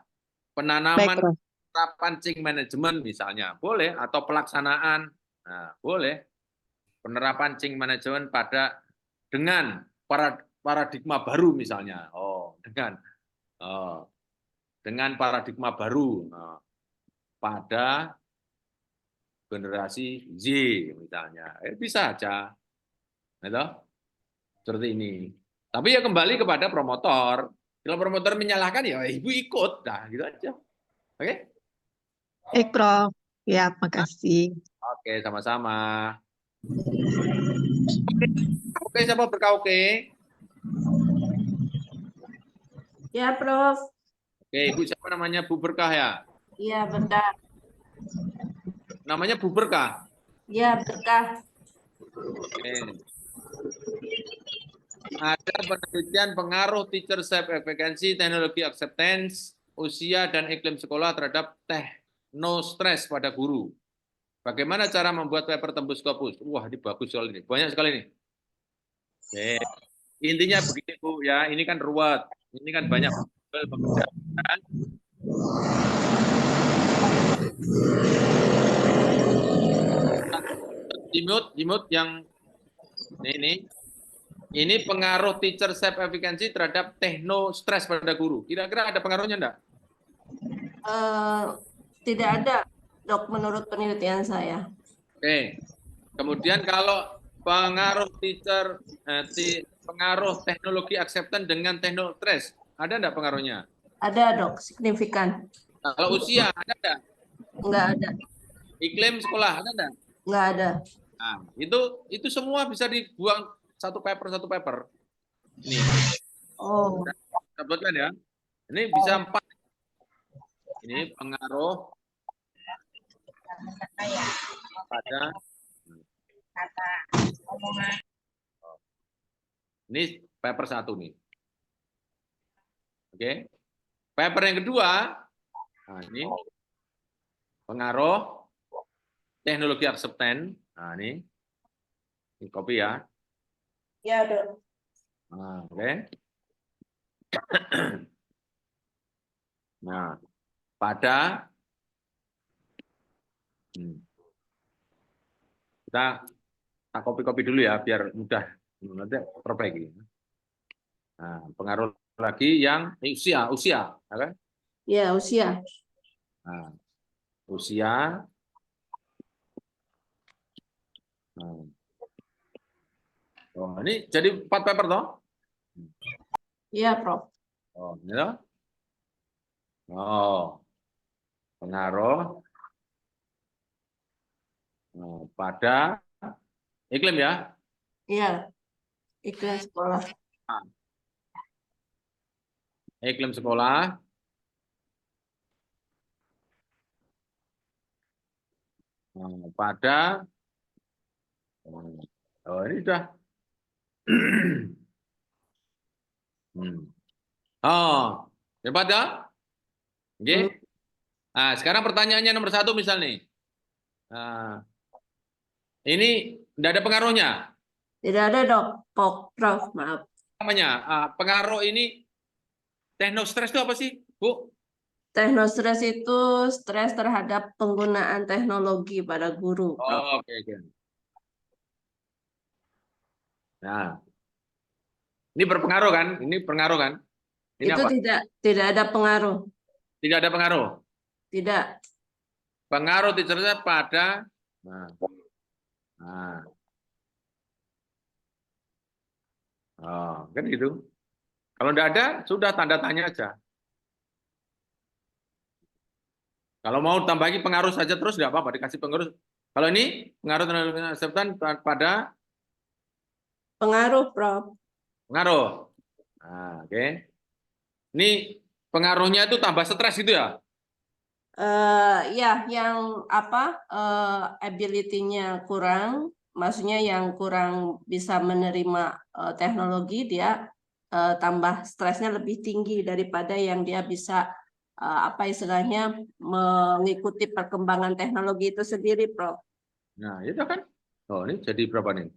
Penanaman change management misalnya boleh, atau pelaksanaan. Nah, boleh. Penerapan change management dengan paradigma baru misalnya. Dengan paradigma baru pada generasi Z misalnya. Bisa aja. Gitu? Seperti ini. Tapi ya kembali kepada promotor. Kalau promotor menyalahkan ya Ibu ikut. Nah, gitu aja. Oke? Baik, Prof. Ya, makasih. Oke, sama-sama. Oke, siapa berkauke? Ya, Prof. Oke, Ibu siapa namanya? Bu Berkah ya? Iya, Berkah. Namanya Bu Berkah? Iya, Berkah. Oke. Ada penelitian pengaruh teacher self-efficacy, teknologi acceptance, usia dan iklim sekolah terhadap techno-stress pada guru. Bagaimana cara membuat paper tembus Scopus? Wah, ini bagus soal ini. Banyak sekali nih. Oke. Intinya begini, Bu, ya. Ini kan ruwet. Ini kan banyak pekerjaan. Dimut yang ini pengaruh teacher self-efficacy terhadap techno-stress pada guru. Kira-kira ada pengaruhnya enggak? Tidak ada, Dok, menurut penelitian saya. Oke. Kemudian kalau pengaruh pengaruh teknologi acceptance dengan techno-stress, ada enggak pengaruhnya? Ada, Dok, signifikan. Kalau usia, ada enggak? Enggak ada. Iklim sekolah, ada enggak? Enggak ada. Nah, itu semua bisa dibuang satu paper. Nih. Oh. Sebutkan ya. Ini bisa 4. Ini pengaruh pada ini paper 1 nih. Oke. Paper yang kedua, nah ini pengaruh teknologi akseptan. Nah ini copy ya. Ya, Dok. Nah, oke. Nah, pada kita copy dulu ya biar mudah nanti perbaiki. Nah, pengaruh lagi yang usia, kan? Ya, usia. Nah, usia. Nah. Oh, ini jadi 4 paper toh? Iya, Prof. Oh, ini toh? Oh, pengaruh pada iklim ya? Iya, iklim sekolah. Iklim sekolah. Pada ini sudah. Oh, hebat ya? Oke. Nah, sekarang pertanyaannya nomor 1 misal nih. Nah, ini tidak ada pengaruhnya. Tidak ada, Dok. Prof, maaf. Namanya pengaruh ini teknostres itu apa sih, Bu? Teknostres itu stres terhadap penggunaan teknologi pada guru, Prof. Oh, oke. Nah, ini berpengaruh kan? Ini pengaruh kan? Ini Itu apa? tidak ada pengaruh. Tidak ada pengaruh. Tidak. Pengaruh terhadap pada oh, kan gitu. Kalau tidak ada, sudah tanda tanya aja. Kalau mau tambahin pengaruh saja terus tidak apa-apa, dikasih pengaruh. Kalau ini pengaruh teknologi akseptan pada pengaruh, Prof. Pengaruh. Nah, oke. Ini pengaruhnya itu tambah stres gitu ya? Ya, yang apa ability-nya kurang, maksudnya yang kurang bisa menerima teknologi, dia tambah stresnya lebih tinggi daripada yang dia bisa apa istilahnya mengikuti perkembangan teknologi itu sendiri, Prof. Nah, itu kan. Oh, ini jadi berapa nih?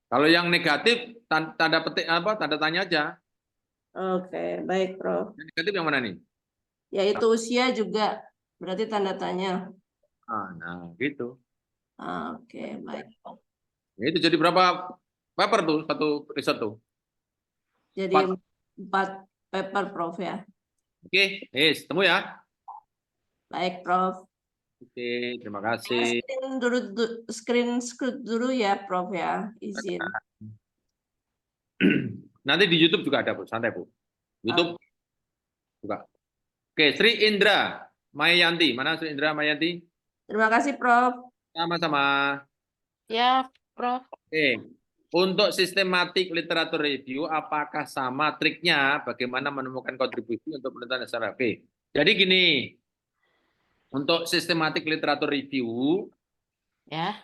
Kalau yang negatif tanda petik apa? Tanda tanya aja. Oke, baik, Prof. Yang negatif yang mana nih? Yaitu usia juga berarti tanda tanya. Nah, gitu. Oke, baik. Ya, itu jadi berapa paper tuh satu riset tuh? Jadi 4 paper, Prof ya. Oke, temu ya. Baik, Prof. Oke, terima kasih. Screen dulu ya, Prof ya, izin. Nanti di YouTube juga ada, Bu. Santai, Bu. YouTube buka. Oke, Sri Indra Mayanti. Mana Sri Indra Mayanti? Terima kasih, Prof. Sama-sama. Ya, Prof. Oke. Untuk sistematik literatur review, apakah sama triknya bagaimana menemukan kontribusi untuk penelitian dasar? Oke. Jadi gini, untuk sistematik literatur review, ya,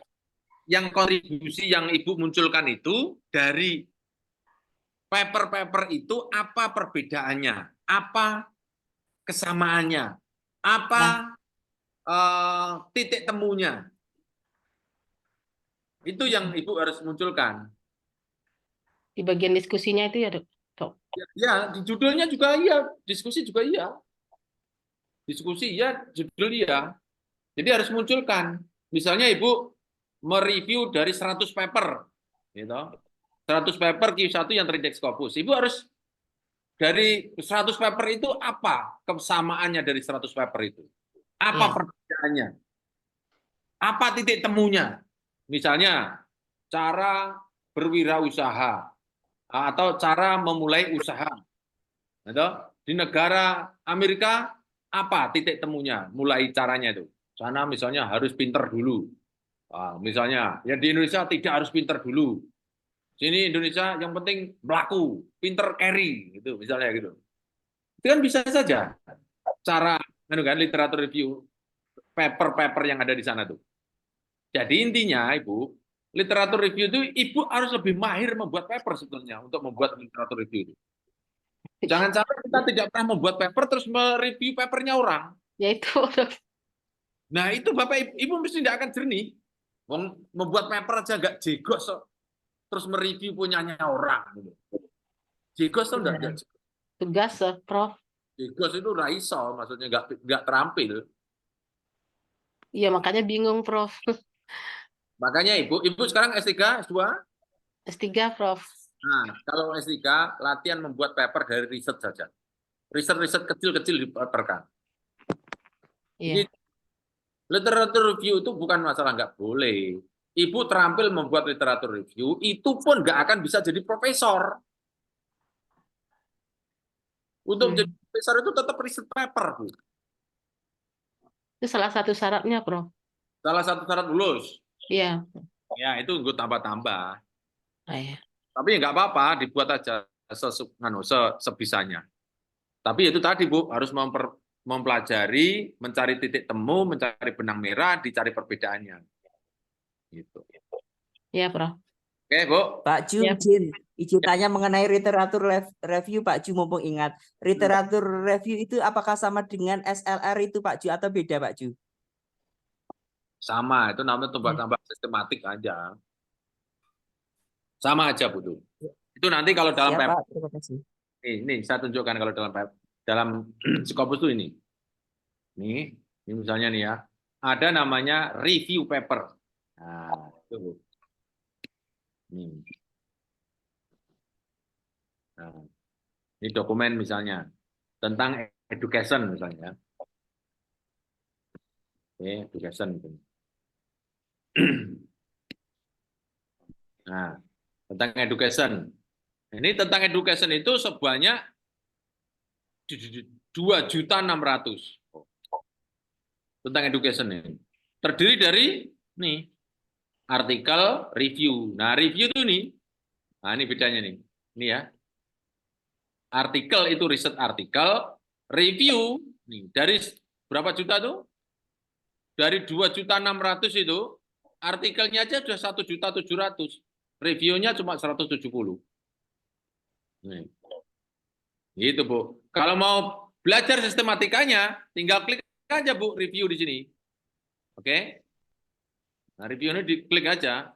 yang kontribusi yang Ibu munculkan itu dari paper-paper itu apa perbedaannya, apa kesamaannya, apa titik temunya. Itu yang Ibu harus munculkan. Di bagian diskusinya itu ya, Dok? Ya, di judulnya juga iya, diskusi juga iya. Diskusi iya, judul iya. Jadi harus munculkan. Misalnya Ibu mereview dari 100 paper, gitu. 100 paper Q1 yang terindeks Scopus. Ibu harus dari 100 paper itu apa kesamaannya dari 100 paper itu? Apa perbedaannya? Apa titik temunya? Misalnya cara berwirausaha atau cara memulai usaha. Di negara Amerika apa titik temunya? Mulai caranya itu. Sana misalnya harus pinter dulu. Misalnya ya di Indonesia tidak harus pinter dulu. Sini Indonesia yang penting berlaku, pinter carry, gitu misalnya gitu. Itu kan bisa saja cara literatur review paper-paper yang ada di sana tuh. Jadi intinya Ibu, literatur review itu Ibu harus lebih mahir membuat paper sebetulnya untuk membuat literatur review itu. Jangan sampai kita tidak pernah membuat paper terus mereview papernya orang. Ya itu. Nah itu Bapak Ibu mesti tidak akan jernih. Membuat paper aja nggak jegos, terus mereview punyanya orang. Jegos tuh enggak. Tugas, Prof. Jegos itu raiso, maksudnya nggak terampil. Iya makanya bingung, Prof. Makanya Ibu sekarang S3, S2? S3, Prof. Nah, kalau S3 latihan membuat paper dari riset saja. Riset-riset kecil-kecil dipaperkan. Iya. Literatur review itu bukan masalah nggak boleh. Ibu terampil membuat literatur review, itu pun nggak akan bisa jadi profesor. Untuk menjadi profesor itu tetap riset paper, Bu. Itu salah satu syaratnya, Prof. Salah satu syarat lulus. Iya. Ya, itu gue tambah-tambah. Iya. Tapi nggak apa-apa, dibuat aja sebisanya. Tapi itu tadi, Bu, harus mempelajari, mencari titik temu, mencari benang merah, dicari perbedaannya. Gitu. Iya, Prof. Oke, Bu. Pak Ju, izin tanya mengenai literatur review, Pak Ju, mumpung ingat. Literatur review itu apakah sama dengan SLR itu, Pak Ju, atau beda, Pak Ju? Sama, itu namanya tambah-tambah sistematik aja. Sama aja, Bu. Itu nanti kalau dalam paper. Terima kasih. Ini saya tunjukkan kalau dalam Scopus itu ini. Ini misalnya nih ya. Ada namanya review paper. Nah, itu, Bu. Nah, ini dokumen misalnya tentang education misalnya. Oke, education. Nah, tentang education. Ini tentang education itu sebanyak 2.600.000 tentang education ini. Terdiri dari nih artikel, review. Nah, review itu nih. Nah, ini bedanya nih. Ini ya. Artikel itu riset artikel, review nih dari berapa juta tuh? Dari 2.600.000 itu artikelnya aja sudah 1.700.000. Reviewnya cuma 170. Nih. Gitu, Bu. Kalau mau belajar sistematikanya, tinggal klik aja, Bu, review di sini. Oke? Nah, review ini diklik aja,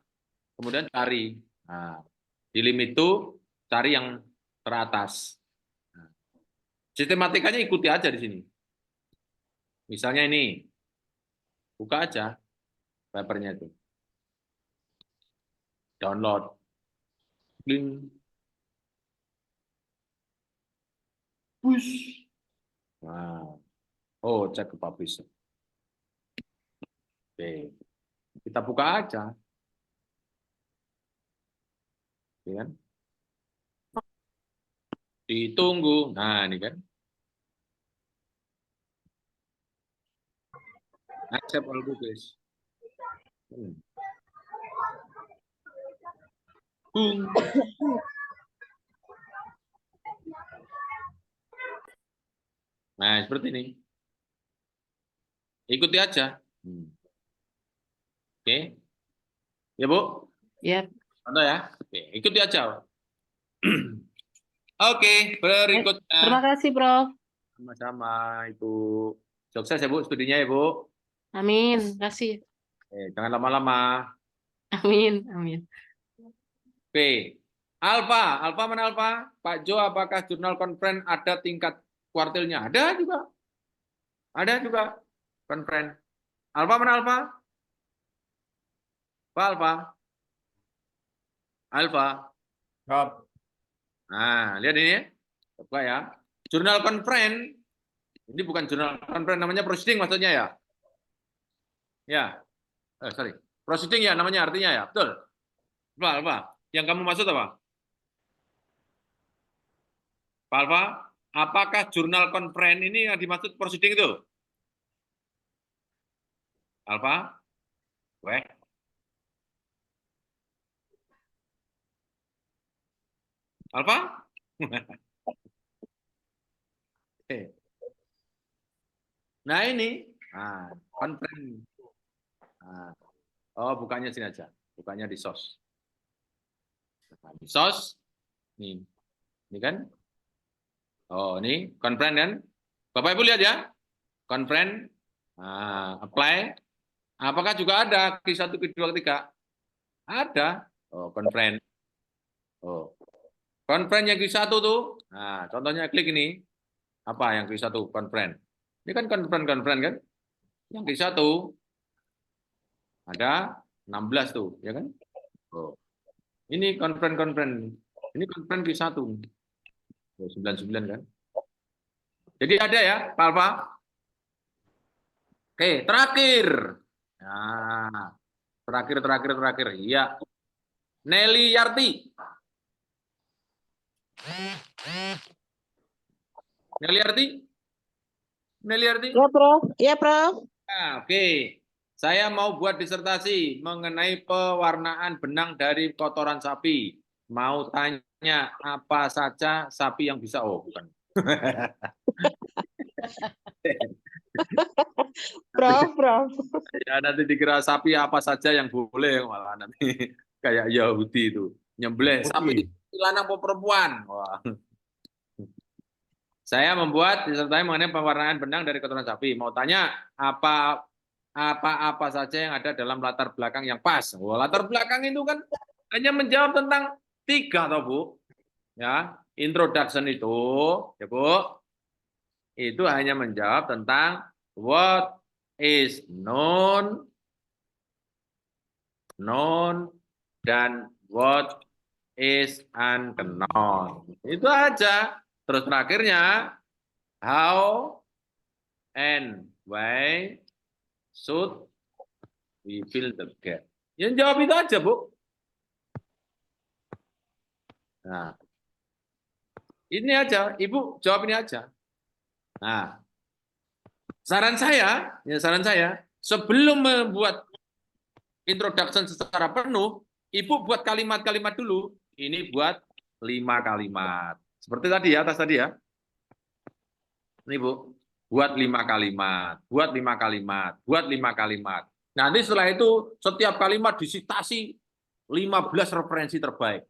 kemudian cari. Nah, di limit itu cari yang teratas. Nah, sistematikanya ikuti aja di sini. Misalnya ini, buka aja papernya itu. Download. Link. Push. Nah. Oh, cek ke publisher. Oke. Kita buka aja. Oke, kan? Ditunggu. Nah, ini kan. Accept all cookies. Nah, seperti ini. Ikuti aja. Oke. Ya, Bu? Ya. Contoh ya. Oke, ikuti aja. Oke, berikutnya. Terima kasih, Prof. Sama-sama, Ibu. Sukses ya, Bu, studinya ya, Bu. Amin. Terima kasih. Jangan lama-lama. Amin. Amin. Oke. Alfa mana Alfa? Pak Jo, apakah jurnal conference ada tingkat kuartilnya? Ada juga. Ada juga conference. Alfa mana Alfa? Pak Alfa. Nah, lihat ini ya. Coba ya. Jurnal conference. Ini bukan jurnal conference, namanya proceeding maksudnya ya. Ya. Sorry. Proceeding ya namanya, artinya ya. Betul. Alfa. Yang kamu maksud apa? Pak Alfa, apakah jurnal conference ini yang dimaksud proceeding itu? Alfa? Weh. Alfa? Oke. Nah ini, conference. Oh, bukannya sini aja, bukannya di SOS. Di SOS, nih, ini kan? Oh, ini conference kan? Bapak Ibu lihat ya, conference, apply. Apakah juga ada Q1, Q2, Q3? Ada. Oh, conference. Oh, conference yang Q1 tuh. Nah, contohnya klik ini. Apa yang Q1? Conference. Ini kan conference kan? Yang Q1 ada 16 tuh, ya kan? Oh. Ini conference. Ini conference Q1. Oh, 99 kan? Jadi ada ya, Pak Alfa? Oke, terakhir. Nah, terakhir. Iya. Nelly Yarti. Nelly Yarti? Ya, Prof. Ya, Prof. Nah, oke. Saya mau buat disertasi mengenai pewarnaan benang dari kotoran sapi. Mau tanya apa saja sapi yang bisa? Oh, bukan. Prof. Ya, nanti dikira sapi apa saja yang boleh, malah nanti kayak Yahudi itu. Nyembelih sapi lanang atau perempuan. Wah. Saya membuat disertai mengenai pewarnaan benang dari kotoran sapi. Mau tanya apa saja yang ada dalam latar belakang yang pas. Oh, latar belakang itu kan hanya menjawab tentang 3 toh, Bu. Ya, introduction itu, ya Bu. Itu hanya menjawab tentang what is known dan what is unknown. Itu aja. Terus terakhirnya how and why should we fill the gap. Yang jawab itu aja, Bu. Nah, ini aja, Ibu jawab ini aja. Nah, saran saya, sebelum membuat introduction secara penuh, Ibu buat kalimat-kalimat dulu. Ini buat 5 kalimat. Seperti tadi ya, atas tadi ya. Ini Bu, buat 5 kalimat. Nanti setelah itu setiap kalimat disitasi 15 referensi terbaik.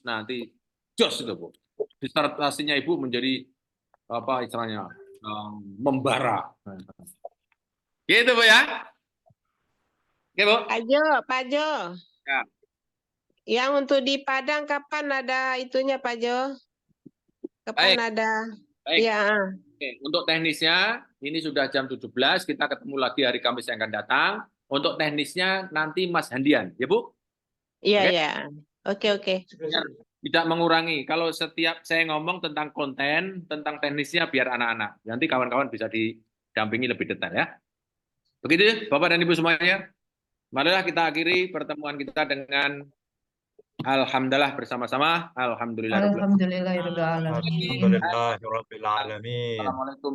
Nanti jos itu Bu. Disertasinya Ibu menjadi apa istilahnya? Membara. Gitu Bu ya. Oke Bu. Pak Jo. Ya. Yang untuk di Padang kapan ada itunya Pak Jo? Kapan ada? Baik. Ya. Oke, untuk teknisnya ini sudah jam 17, kita ketemu lagi hari Kamis yang akan datang. Untuk teknisnya nanti Mas Handian, ya Bu? Iya. Oke. Tidak mengurangi. Kalau setiap saya ngomong tentang konten, tentang teknisnya biar anak-anak. Nanti kawan-kawan bisa didampingi lebih detail ya. Begitu Bapak dan Ibu semuanya. Marilah kita akhiri pertemuan kita dengan alhamdulillah bersama-sama. Alhamdulillahirabbil alamin. Alhamdulillahirabbil alamin. Alhamdulillahirabbil alamin. Assalamualaikum.